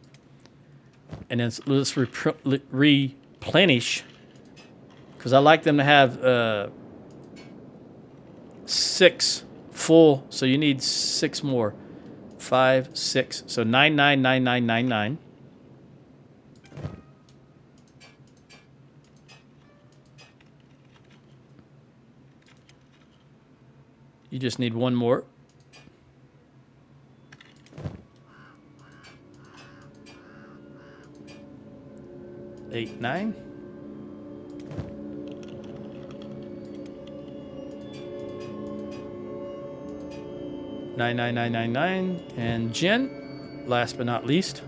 And then let's replenish. Because I like them to have 6 full. So you need 6 more. 5, 6. So 9, 9, 9, 9, 9, 9. You just need 1 more. 8, 9. Nine, 9, 9, 9, 9. And Jen, last but not least.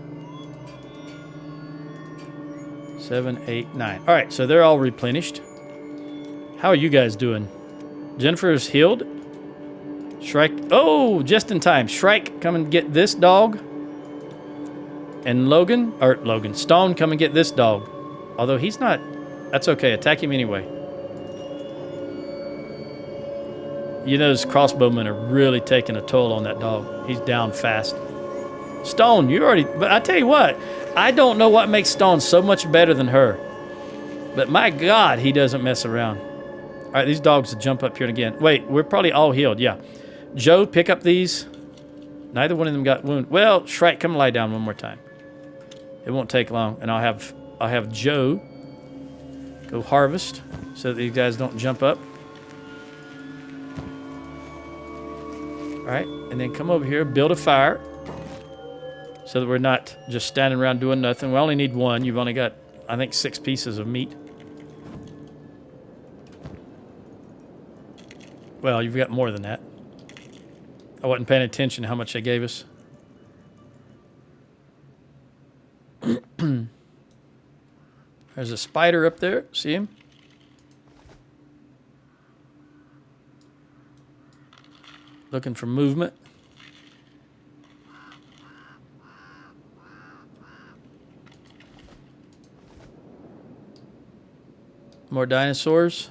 7, 8, 9. All right, so they're all replenished. How are you guys doing? Jennifer is healed. Shrike. Oh, just in time. Shrike, come and get this dog. And Stone, come and get this dog. Although he's not, that's okay. Attack him anyway. You know, those crossbowmen are really taking a toll on that dog. He's down fast. Stone, but I tell you what, I don't know what makes Stone so much better than her. But my God, he doesn't mess around. All right, these dogs will jump up here again. Wait, we're probably all healed, yeah. Joe, pick up these. Neither one of them got wounded. Well, Shrike, come lie down one more time. It won't take long, and I'll have Joe go harvest so that these guys don't jump up. All right, and then come over here, build a fire so that we're not just standing around doing nothing. We only need 1. You've only got, I think, 6 pieces of meat. Well, you've got more than that. I wasn't paying attention to how much they gave us. There's a spider up there. See him? Looking for movement. More dinosaurs.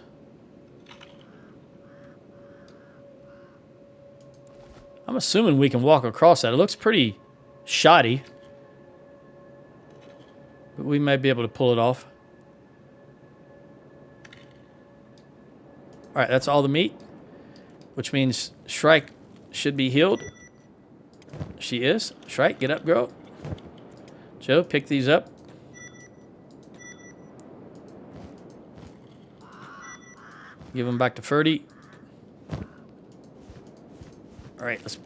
I'm assuming we can walk across that. It looks pretty shoddy. But we may be able to pull it off. All right, that's all the meat. Which means Shrike should be healed. She is. Shrike, get up, girl. Joe, pick these up. Give him back to Ferdy. All right, let's...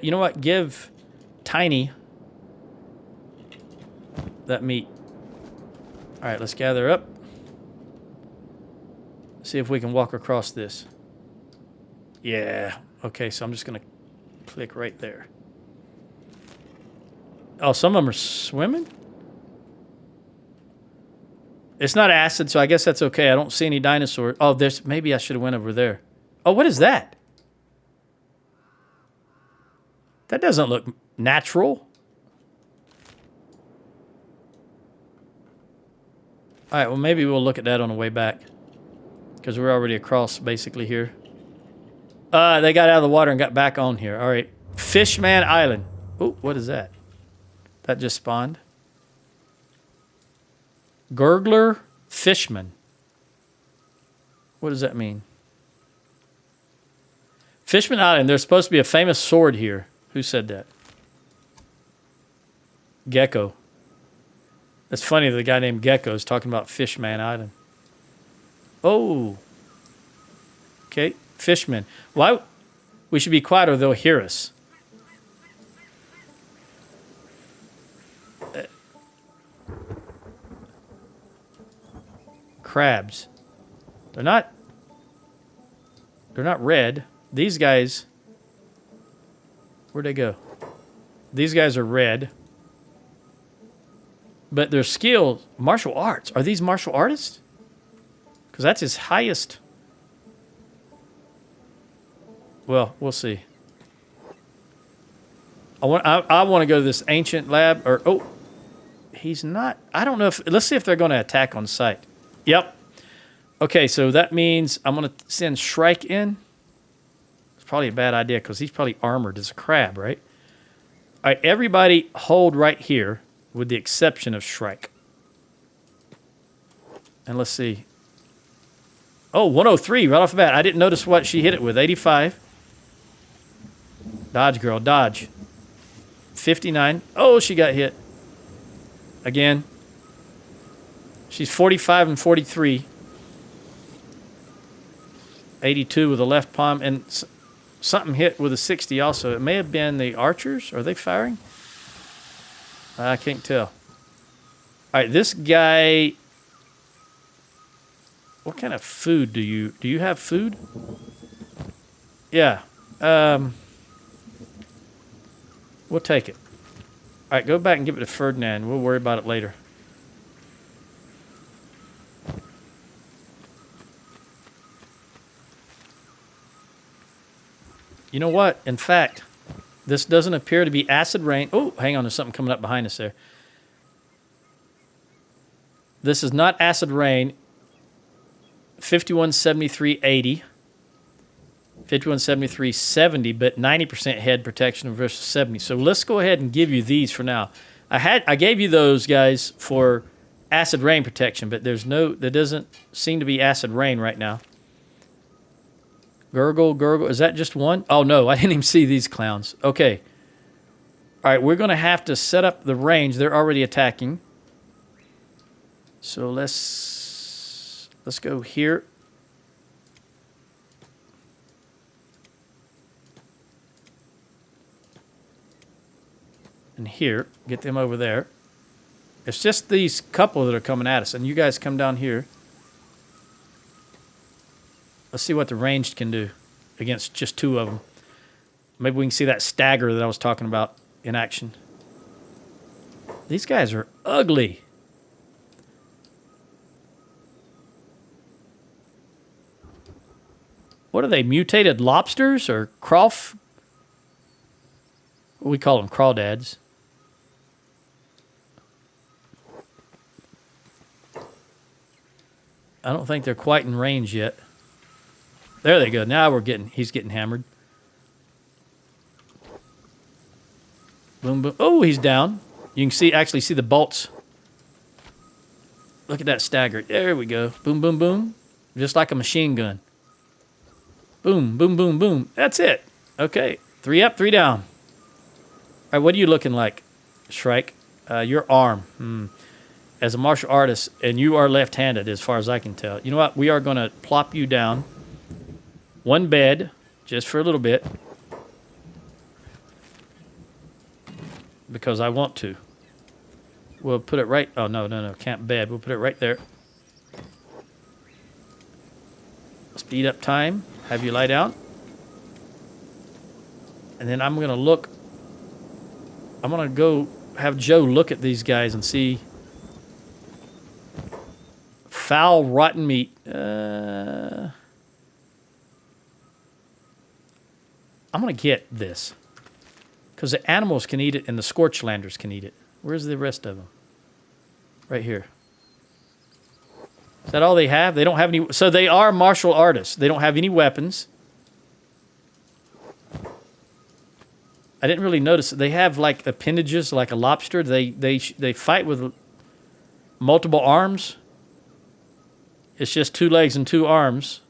you know what? Give Tiny that meat. All right, let's gather up. See if we can walk across this. Yeah. Okay, so I'm just going to click right there. Oh, some of them are swimming? It's not acid, so I guess that's okay. I don't see any dinosaurs. Oh, there's... Maybe I should have went over there. Oh, what is that? That doesn't look natural. All right, well, maybe we'll look at that on the way back. Because we're already across, basically, here. They got out of the water and got back on here. All right. Fishman Island. Oh, what is that? That just spawned. Gurgler Fishman. What does that mean? Fishman Island. There's supposed to be a famous sword here. Who said that? Gecko. That's funny that the guy named Gecko is talking about Fishman Island. Oh. Okay. Fishman. Why? We should be quiet or they'll hear us. Crabs. They're not red. These guys... Where'd they go? These guys are red. But their skills... Martial arts. Are these martial artists? Because that's his highest... Well, we'll see. I want to go to this ancient lab. Or... Oh. He's not... I don't know if... Let's see if they're going to attack on sight. Yep. Okay, so that means I'm going to send Shrike in. It's probably a bad idea because he's probably armored as a crab, right? All right, everybody hold right here with the exception of Shrike. And let's see. Oh, 103 right off the bat. I didn't notice what she hit it with. 85. Dodge, girl, dodge. 59. Oh, she got hit. Again. She's 45 and 43. 82 with the left palm. And something hit with a 60 also. It may have been the archers. Are they firing? I can't tell. All right, this guy... What kind of food do you have food? Yeah. We'll take it. All right, go back and give it to Ferdinand. We'll worry about it later. You know what? In fact, this doesn't appear to be acid rain. Oh, hang on. There's something coming up behind us there. This is not acid rain. 5173.80. 5173.70, but 90% head protection versus 70. So let's go ahead and give you these for now. I gave you those guys for acid rain protection, but there doesn't seem to be acid rain right now. Gurgle. Is that just one? Oh, no. I didn't even see these clowns. Okay. All right. We're going to have to set up the range. They're already attacking. So let's go here. And here. Get them over there. It's just these couple that are coming at us. And you guys come down here. Let's see what the ranged can do against just two of them. Maybe we can see that stagger that I was talking about in action. These guys are ugly. What are they, mutated lobsters or we call them crawdads. I don't think they're quite in range yet. There they go. Now he's getting hammered. Boom, boom. Oh, he's down. You can actually see the bolts. Look at that stagger. There we go. Boom, boom, boom. Just like a machine gun. Boom, boom, boom, boom. That's it. Okay. 3 up, 3 down. All right, what are you looking like, Shrike? Your arm. as a martial artist, and you are left-handed as far as I can tell. You know what? We are going to plop you down. One bed, just for a little bit. Because I want to. We'll put it right... Oh, no. Can't bed. We'll put it right there. Speed up time. Have you lie down. And then I'm going to look... I'm going to go have Joe look at these guys and see... Foul, rotten meat. I'm going to get this. Because the animals can eat it and the Scorchlanders can eat it. Where's the rest of them? Right here. Is that all they have? They don't have any... So they are martial artists. They don't have any weapons. I didn't really notice. They have like appendages like a lobster. They fight with multiple arms. It's just 2 legs and 2 arms.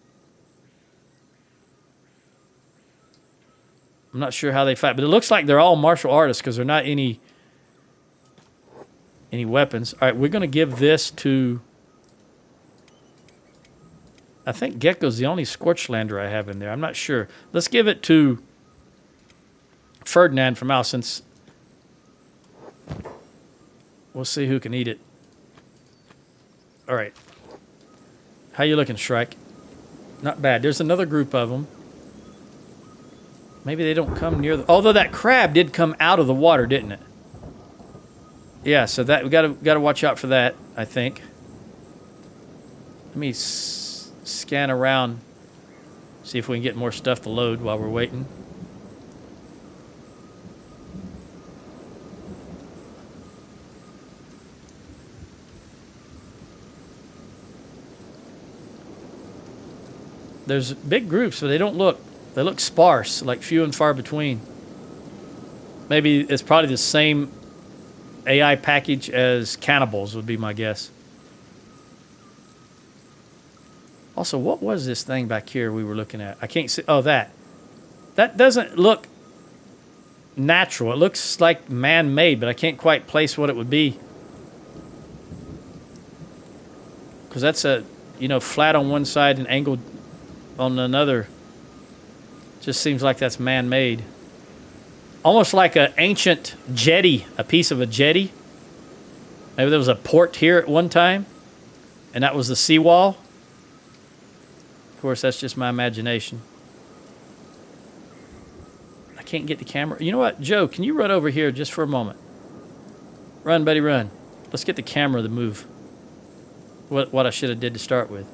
I'm not sure how they fight, but it looks like they're all martial artists because they're not any weapons. All right, we're going to give this to... I think Gecko's the only Scorchlander I have in there. I'm not sure. Let's give it to Ferdinand from Al, since we'll see who can eat it. All right. How you looking, Shrike? Not bad. There's another group of them. Maybe they don't come near the... Although that crab did come out of the water, didn't it? Yeah, so that we gotta watch out for that, I think. Let me scan around, see if we can get more stuff to load while we're waiting. There's big groups, but they look sparse, like few and far between. Maybe it's probably the same AI package as cannibals would be my guess. Also, what was this thing back here we were looking at? I can't see. Oh, that. That doesn't look natural. It looks like man-made, but I can't quite place what it would be. Because that's a, flat on one side and angled on another. Just seems like that's man-made. Almost like an ancient jetty, a piece of a jetty. Maybe there was a port here at one time, and that was the seawall. Of course, that's just my imagination. I can't get the camera. You know what, Joe, can you run over here just for a moment? Run, buddy, run. Let's get the camera to move. What I should have did to start with.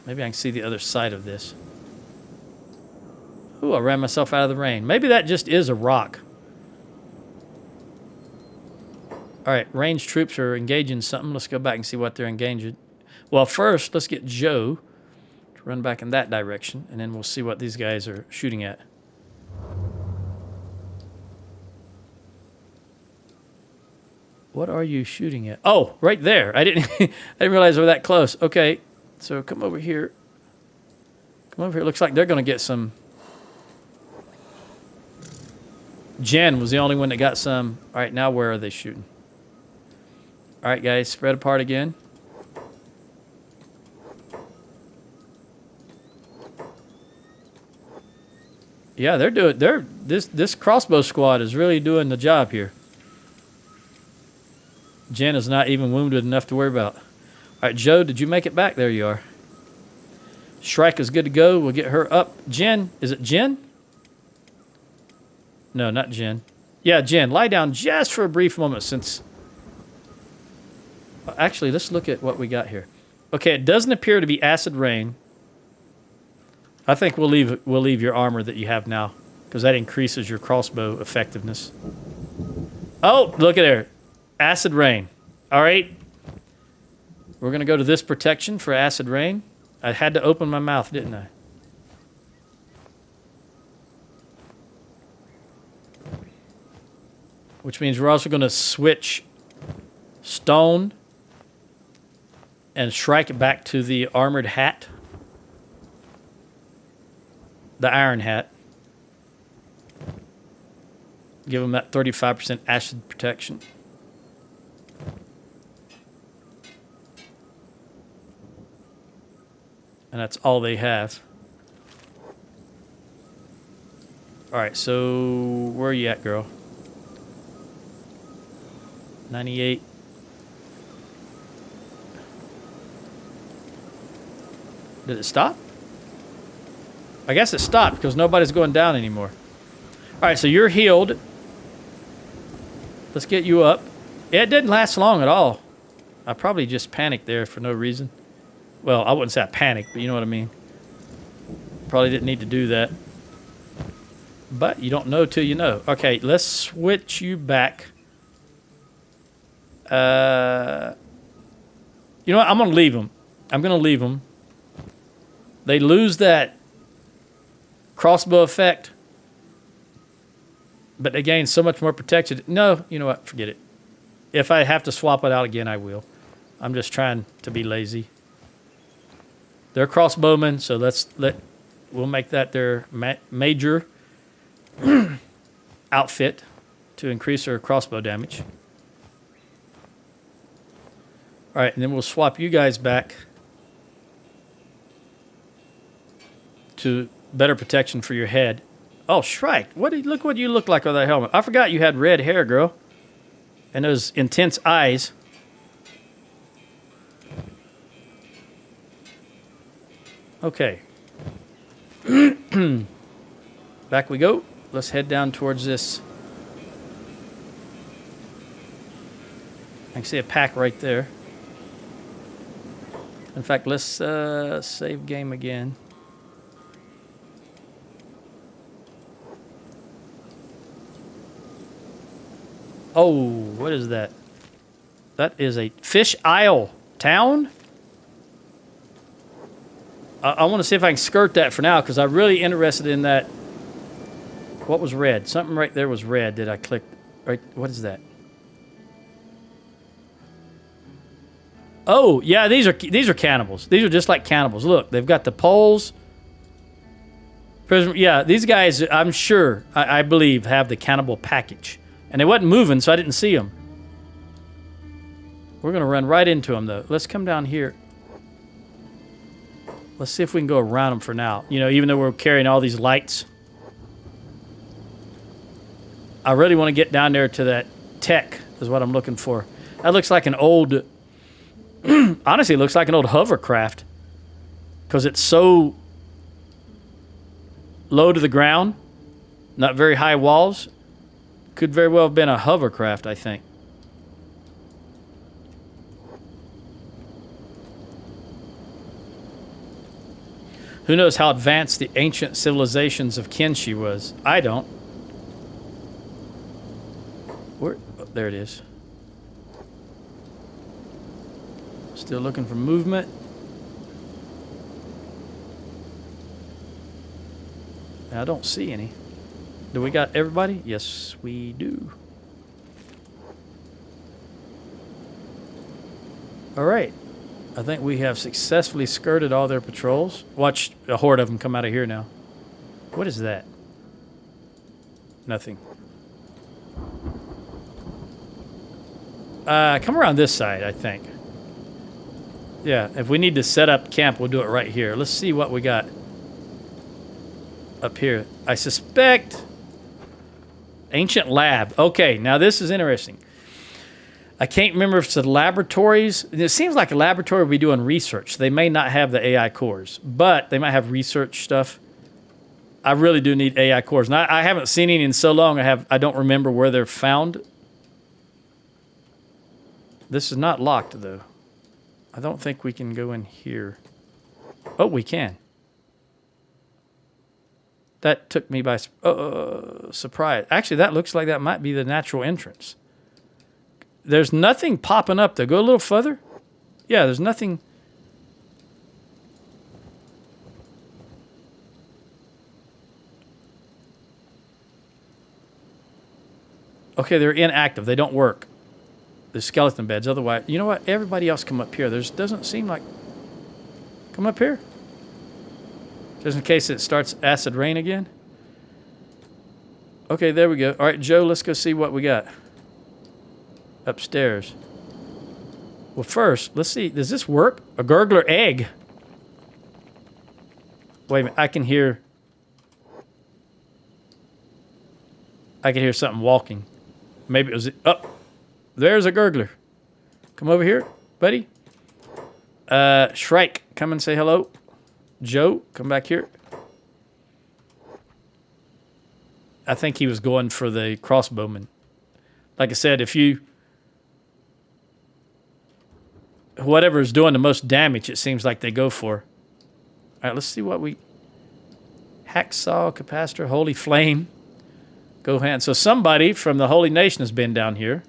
Maybe I can see the other side of this. Ooh, I ran myself out of the rain. Maybe that just is a rock. All right, ranged troops are engaging something. Let's go back and see what they're engaging. Well, first, let's get Joe to run back in that direction, and then we'll see what these guys are shooting at. What are you shooting at? Oh, right there. I didn't realize they were that close. Okay, so come over here. Come over here. Looks like they're going to get some. Jen was the only one that got some. All right, now where are they shooting? All right, guys, spread apart again. Yeah, this crossbow squad is really doing the job here. Jen is not even wounded enough to worry about. All right, Joe, did you make it back? There you are. Shrike is good to go. We'll get her up. Jen, is it Jen? No, not Jen. Yeah, Jen, lie down just for a brief moment since... Actually, let's look at what we got here. Okay, it doesn't appear to be acid rain. I think we'll leave your armor that you have now because that increases your crossbow effectiveness. Oh, look at there. Acid rain. All right. We're going to go to this protection for acid rain. I had to open my mouth, didn't I? Which means we're also going to switch stone and shrike it back to the armored hat. The iron hat. Give them that 35% acid protection. And that's all they have. All right, so where are you at, girl? 98. Did it stop? I guess it stopped because nobody's going down anymore. All right, so you're healed. Let's get you up. It didn't last long at all. I probably just panicked there for no reason. Well, I wouldn't say I panicked, but you know what I mean. Probably didn't need to do that. But you don't know till you know. Okay, let's switch you back. You know what? I'm going to leave them. I'm going to leave them. They lose that crossbow effect, but they gain so much more protection. No, you know what? Forget it. If I have to swap it out again, I will. I'm just trying to be lazy. They're crossbowmen, so we'll make that their major outfit to increase their crossbow damage. All right, and then we'll swap you guys back to better protection for your head. Oh, Shrike, look what you look like with that helmet. I forgot you had red hair, girl. And those intense eyes. Okay. Back we go. Let's head down towards this. I can see a pack right there. In fact, let's save game again. Oh, what is that? That is a Fish Isle town? I want to see if I can skirt that for now because I'm really interested in that. What was red? Something right there was red. Did I click? Right? What is that? Oh, yeah, these are cannibals. These are just like cannibals. Look, they've got the poles. Yeah, these guys, I'm sure, I believe, have the cannibal package. And they wasn't moving, so I didn't see them. We're going to run right into them, though. Let's come down here. Let's see if we can go around them for now. You know, even though we're carrying all these lights. I really want to get down there to that tech, is what I'm looking for. That looks like an old... honestly, it looks like an old hovercraft. Because it's so low to the ground. Not very high walls. Could very well have been a hovercraft, I think. Who knows how advanced the ancient civilizations of Kenshi was? I don't. Where? Oh, there it is. Still looking for movement. I don't see any. Do we got everybody? Yes, we do. All right. I think we have successfully skirted all their patrols. Watch a horde of them come out of here now. What is that? Nothing. Come around this side, I think. Yeah, if we need to set up camp, we'll do it right here. Let's see what we got up here. I suspect... Ancient lab. Okay, now this is interesting. I can't remember if it's the laboratories. It seems like a laboratory would be doing research. They may not have the AI cores, but they might have research stuff. I really do need AI cores. And I haven't seen any in so long, I don't remember where they're found. This is not locked, though. I don't think we can go in here. Oh, we can. That took me by surprise. Actually, that looks like that might be the natural entrance. There's nothing popping up there. Go a little further. Yeah, there's nothing. Okay, they're inactive. They don't work. The skeleton beds. Otherwise, you know what? Everybody else come up here. Doesn't seem like... Come up here. Just in case it starts acid rain again. Okay, there we go. All right, Joe, let's go see what we got upstairs. Well, first, let's see. Does this work? A gurgler egg. Wait a minute. I can hear something walking. Maybe it was... Oh, there's a gurgler. Come over here, buddy. Shrike, come and say hello. Joe, come back here. I think he was going for the crossbowman. Like I said, if you... Whatever is doing the most damage, it seems like they go for. All right, let's see what we... Hacksaw, capacitor, holy flame. Go hand. So somebody from the Holy Nation has been down here.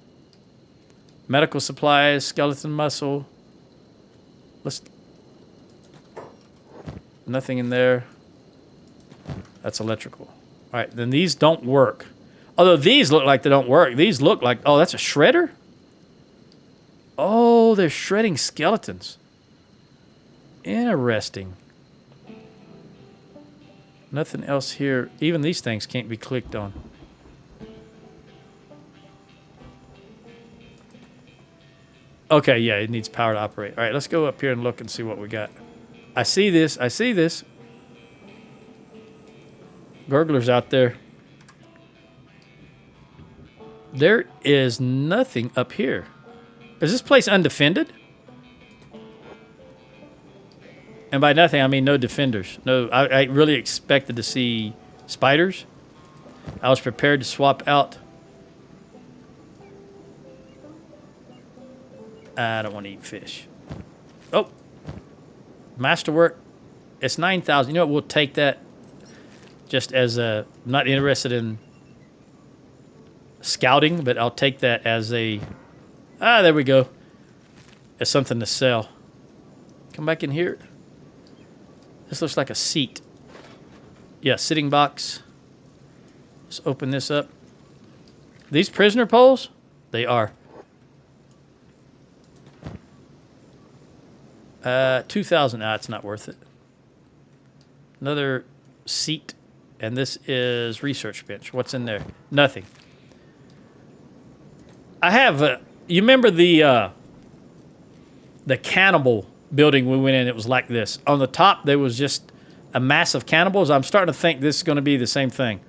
Medical supplies, skeleton muscle. Let's... Nothing in there. That's electrical. All right, then these don't work. Although these look like they don't work. These look like... Oh, that's a shredder? Oh, they're shredding skeletons. Interesting. Nothing else here. Even these things can't be clicked on. Okay, yeah, it needs power to operate. All right, let's go up here and look and see what we got. I see this. I see this. Gurglers out there. There is nothing up here. Is this place undefended? And by nothing, I mean no defenders. No, I really expected to see spiders. I was prepared to swap out. I don't want to eat fish. Oh. Masterwork. It's 9,000. You know what? We'll take that just as a... I'm not interested in scouting, but I'll take that as a... Ah, there we go. As something to sell. Come back in here. This looks like a seat. Yeah, sitting box. Let's open this up. These prisoner poles? They are. 2,000. Ah, it's not worth it. Another seat. And this is research bench. What's in there? Nothing. I have... you remember the cannibal building we went in? It was like this. On the top, there was just a mass of cannibals. I'm starting to think this is going to be the same thing.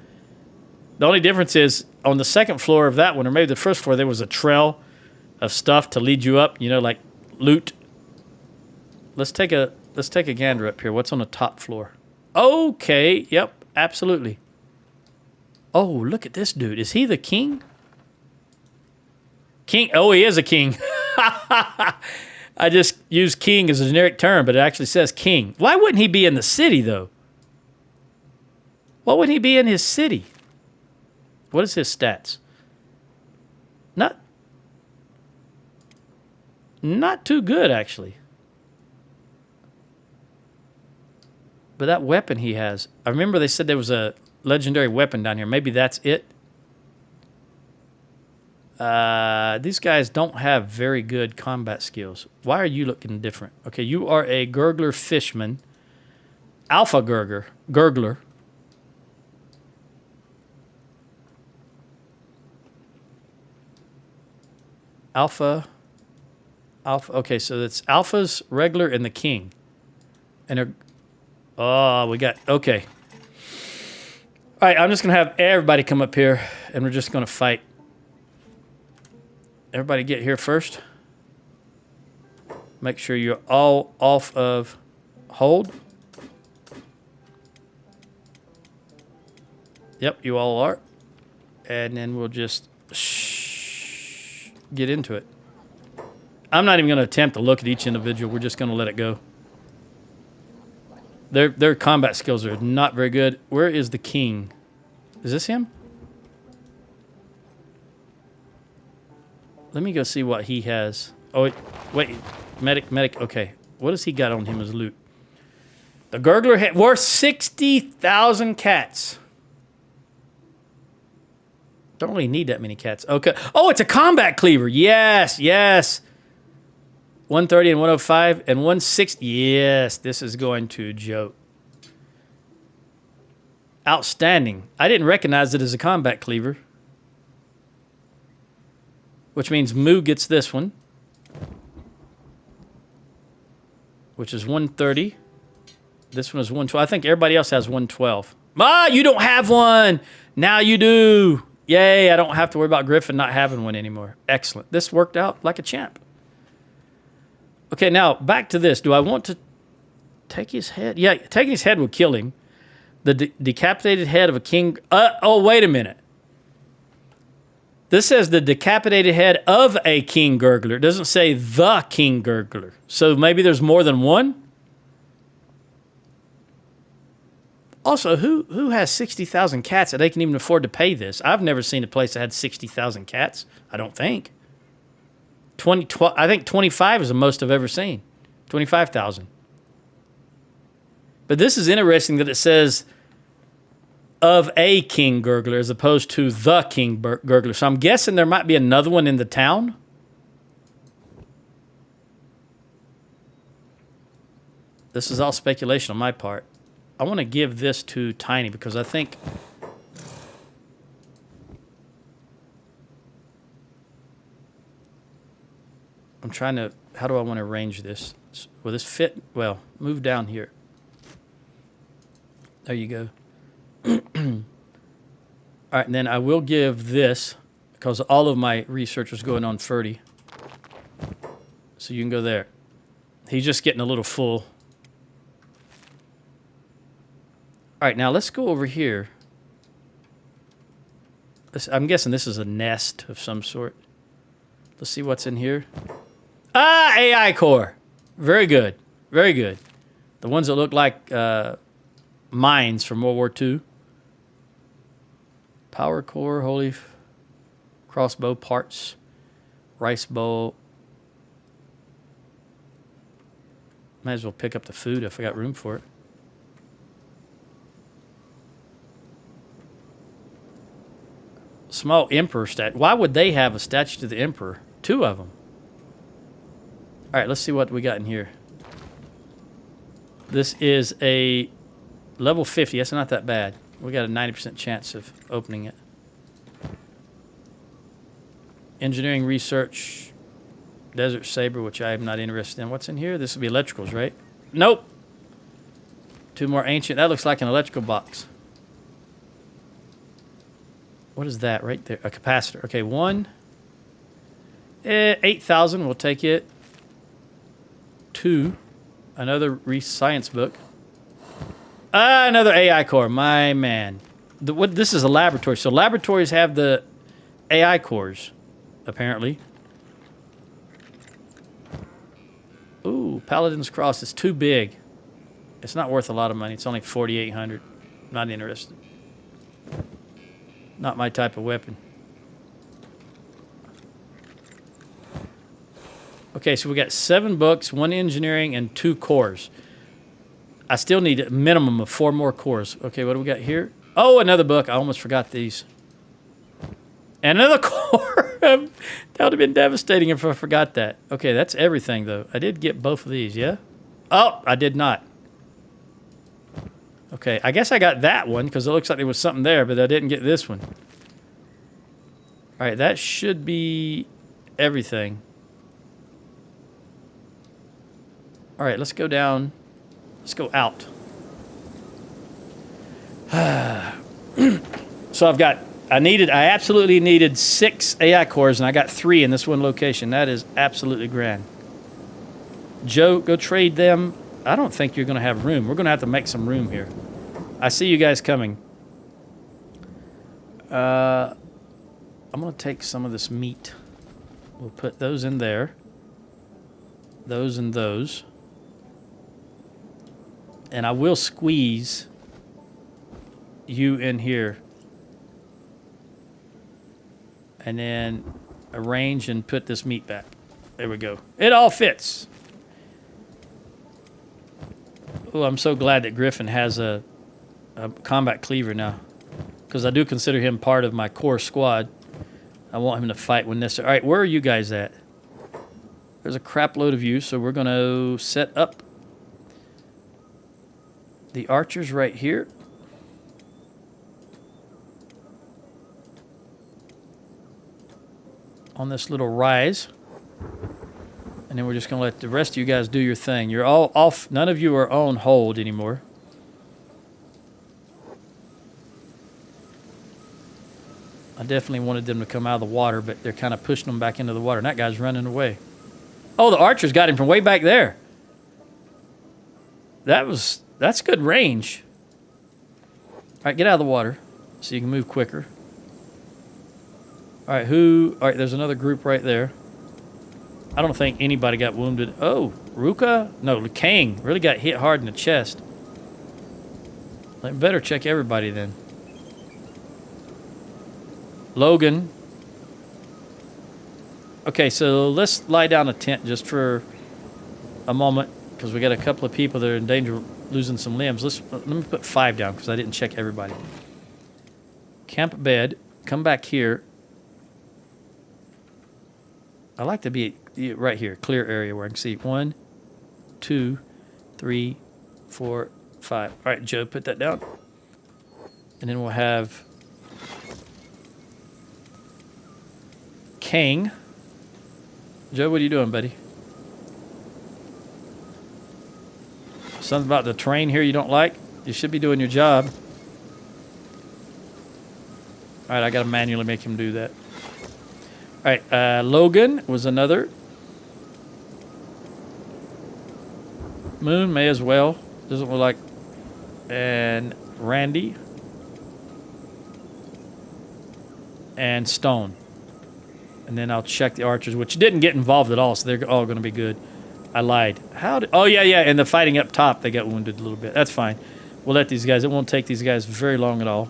The only difference is on the second floor of that one, or maybe the first floor, there was a trail of stuff to lead you up. You know, like loot. Let's take a gander up here. What's on the top floor? Okay. Yep. Absolutely. Oh, look at this dude. Is he the king? King? Oh, he is a king. I just used king as a generic term, but it actually says king. Why wouldn't he be in the city, though? Why wouldn't he be in his city? What is his stats? Not too good, actually. But that weapon he has... I remember they said there was a legendary weapon down here. Maybe that's it. These guys don't have very good combat skills. Why are you looking different? Okay, you are a gurgler fishman. Alpha gurgler. Alpha. Okay, so that's alphas, regular, and the king. And they're... Oh, we got... Okay. All right, I'm just going to have everybody come up here, and we're just going to fight. Everybody get here first. Make sure you're all off of hold. Yep, you all are. And then we'll just get into it. I'm not even going to attempt to look at each individual. We're just going to let it go. Their combat skills are not very good. Where is the king? Is this him? Let me go see what he has. Oh, wait. Medic. Okay. What has he got on him as loot? The gurgler worth 60,000 cats. Don't really need that many cats. Okay. Oh, it's a combat cleaver. Yes. 130 and 105 and 160. Yes, this is going to Joe. Outstanding. I didn't recognize it as a combat cleaver. Which means Moo gets this one. Which is 130. This one is 112. I think everybody else has 112. Ah, you don't have one! Now you do! Yay, I don't have to worry about Griffin not having one anymore. Excellent. This worked out like a champ. Okay, now, back to this. Do I want to take his head? Yeah, taking his head will kill him. The decapitated head of a king... oh, wait a minute. This says the decapitated head of a king gurgler. It doesn't say the king gurgler. So maybe there's more than one? Also, who has 60,000 cats that they can even afford to pay this? I've never seen a place that had 60,000 cats. I don't think. I think 25 is the most I've ever seen. 25,000. But this is interesting that it says of a king gurgler as opposed to the king gurgler. So I'm guessing there might be another one in the town. This is all speculation on my part. I want to give this to Tiny because I think... I'm trying to... How do I want to arrange this? Will this fit? Well, move down here. There you go. All right, and then I will give this because all of my research is going on Ferdy. So you can go there. He's just getting a little full. All right, now let's go over here. I'm guessing this is a nest of some sort. Let's see what's in here. Ah, AI core. Very good. Very good. The ones that look like mines from World War II. Power core, holy crossbow parts, rice bowl. Might as well pick up the food if I got room for it. Small emperor statue. Why would they have a statue to the emperor? 2 of them. All right, let's see what we got in here. This is a level 50. That's not that bad. We got a 90% chance of opening it. Engineering research, Desert Saber, which I am not interested in. What's in here? This will be electricals, right? Nope. 2 more ancient. That looks like an electrical box. What is that right there? A capacitor. Okay, 1. 8,000. We'll take it. 2. Another science book. Another AI core. My man. This is a laboratory. So laboratories have the AI cores, apparently. Ooh, Paladin's Cross is too big. It's not worth a lot of money. It's only 4,800. Not interested. Not my type of weapon. Okay, so we got 7 books, 1 engineering, and 2 cores. I still need a minimum of 4 more cores. Okay, what do we got here? Oh, another book. I almost forgot these. And another core. That would have been devastating if I forgot that. Okay, that's everything, though. I did get both of these, yeah? Oh, I did not. Okay, I guess I got that one because it looks like there was something there, but I didn't get this one. All right, that should be everything. All right, let's go down. Let's go out. So I absolutely needed 6 AI cores, and I got 3 in this one location. That is absolutely grand. Joe, go trade them. I don't think you're going to have room. We're going to have to make some room here. I see you guys coming. I'm going to take some of this meat. We'll put those in there. Those and those. And I will squeeze you in here. And then arrange and put this meat back. There we go. It all fits. Oh, I'm so glad that Griffin has a combat cleaver now. Because I do consider him part of my core squad. I want him to fight when necessary. All right, where are you guys at? There's a crap load of you, so we're going to set up the archers right here. on this little rise. And then we're just going to let the rest of you guys do your thing. You're all off. None of you are on hold anymore. I definitely wanted them to come out of the water, but they're kind of pushing them back into the water. And that guy's running away. Oh, the archers got him from way back there. That's good range. All right, get out of the water so you can move quicker. All right, all right, there's another group right there. I don't think anybody got wounded. Oh, Ruka? No, Kang really got hit hard in the chest. I better check everybody then. Logan. Okay, so let's lie down a tent just for a moment because we got a couple of people that are in danger of losing some limbs. Let me put 5 down because I didn't check everybody. Camp at bed. Come back here. I like to be right here, clear area where I can see 1, 2, 3, 4, 5. All right, Joe, put that down. And then we'll have Kang. Joe, what are you doing, buddy? Something about the terrain here you don't like? You should be doing your job. All right, I got to manually make him do that. All right, Logan was another. Moon may as well. Doesn't look like. And Randy. And Stone. And then I'll check the archers, which didn't get involved at all, so they're all going to be good. I lied. Oh, yeah, and the fighting up top, they got wounded a little bit. That's fine. We'll let these guys. It won't take these guys very long at all.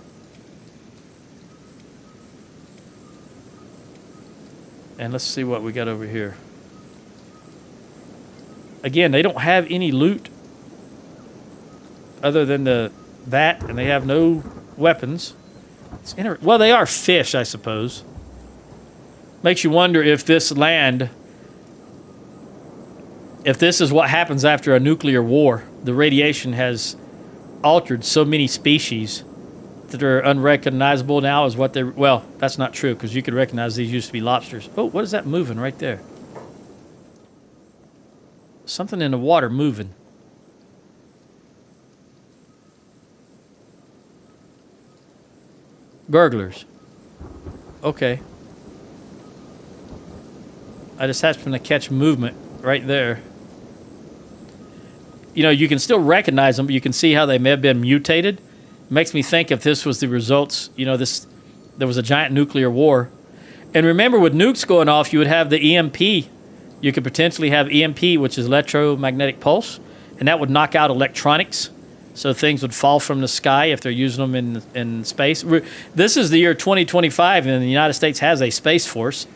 And let's see what we got over here. Again, they don't have any loot other than that, and they have no weapons. Well, they are fish, I suppose. Makes you wonder if this land, if this is what happens after a nuclear war. The radiation has altered so many species that are unrecognizable now as what they're... Well, that's not true, because you could recognize these used to be lobsters. Oh, what is that moving right there? Something in the water moving. Burglars. Okay. I just happened to catch movement right there. You know, you can still recognize them, but you can see how they may have been mutated. Makes me think if this was the results, you know, there was a giant nuclear war. And remember, with nukes going off, you would have the EMP. You could potentially have EMP, which is electromagnetic pulse, and that would knock out electronics. So things would fall from the sky if they're using them in space. This is the year 2025, and the United States has a space force.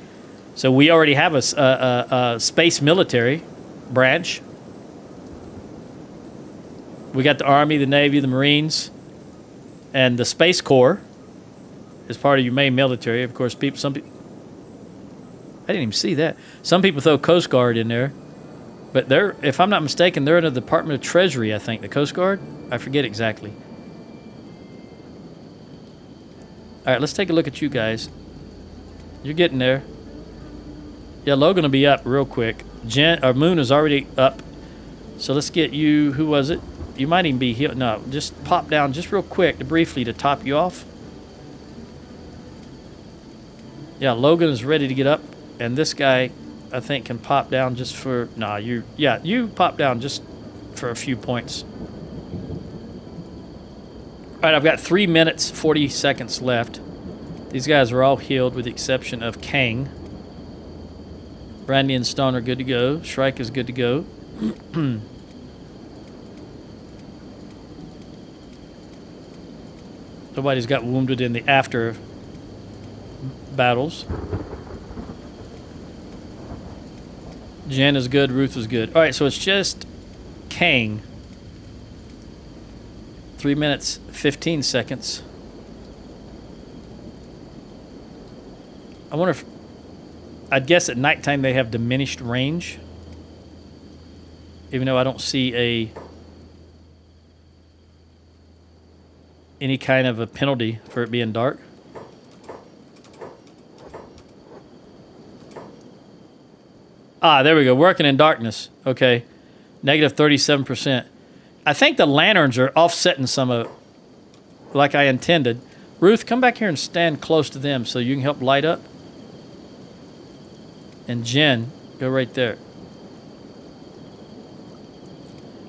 So we already have a space military branch. We got the Army, the Navy, the Marines. And the Space Corps is part of your main military. Of course, some people... I didn't even see that. Some people throw Coast Guard in there. But if I'm not mistaken, they're in the Department of Treasury, I think. The Coast Guard? I forget exactly. All right, let's take a look at you guys. You're getting there. Yeah, Logan will be up real quick. Moon is already up. So let's get you... Who was it? You might even be healed. No, just pop down just real quick briefly to top you off. Yeah, Logan is ready to get up. And this guy, I think, can pop down just for... Nah, you pop down just for a few points. All right, I've got 3 minutes, 40 seconds left. These guys are all healed with the exception of Kang. Randy and Stone are good to go. Shrike is good to go. Nobody's got wounded in the after battles. Jen is good. Ruth is good. All right, so it's just Kang. 3 minutes, 15 seconds. I wonder if... I'd guess at nighttime they have diminished range. Even though I don't see any kind of a penalty for it being dark. Ah, there we go. Working in darkness. Okay. Negative 37%. I think the lanterns are offsetting some of it, like I intended. Ruth, come back here and stand close to them so you can help light up. And Jen, go right there.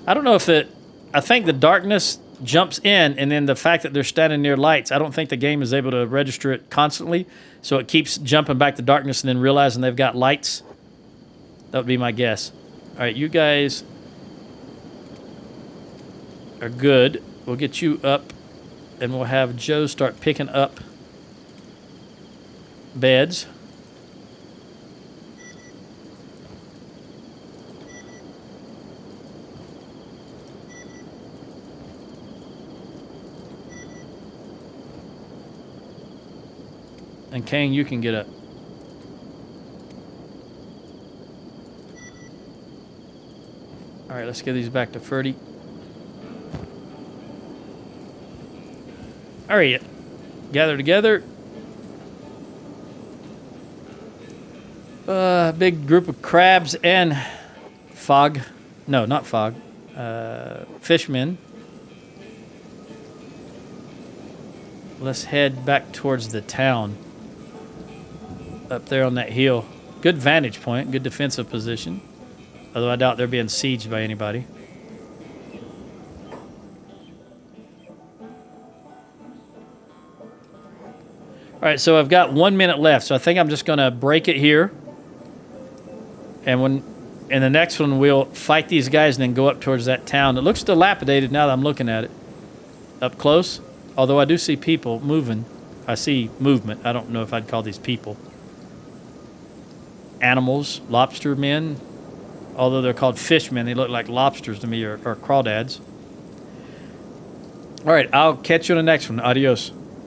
I don't know if it... I think the darkness jumps in, and then the fact that they're standing near lights, I don't think the game is able to register it constantly, so it keeps jumping back to darkness and then realizing they've got lights. That would be my guess. All right, you guys are good. We'll get you up, and we'll have Joe start picking up beds. And Kane, you can get up. All right, let's get these back to Ferdy. All right, gather together. Big group of crabs and fog. No, not fog. Fishmen. Let's head back towards the town. Up there on that hill. Good vantage point, good defensive position. Although I doubt they're being sieged by anybody. All right, so I've got 1 minute left, so I think I'm just going to break it here. And in the next one, we'll fight these guys and then go up towards that town. It looks dilapidated now that I'm looking at it. Up close, although I do see people moving. I see movement. I don't know if I'd call these people. Animals, lobster men. Although they're called fishmen, they look like lobsters to me, or crawdads. All right, I'll catch you on the next one. Adios.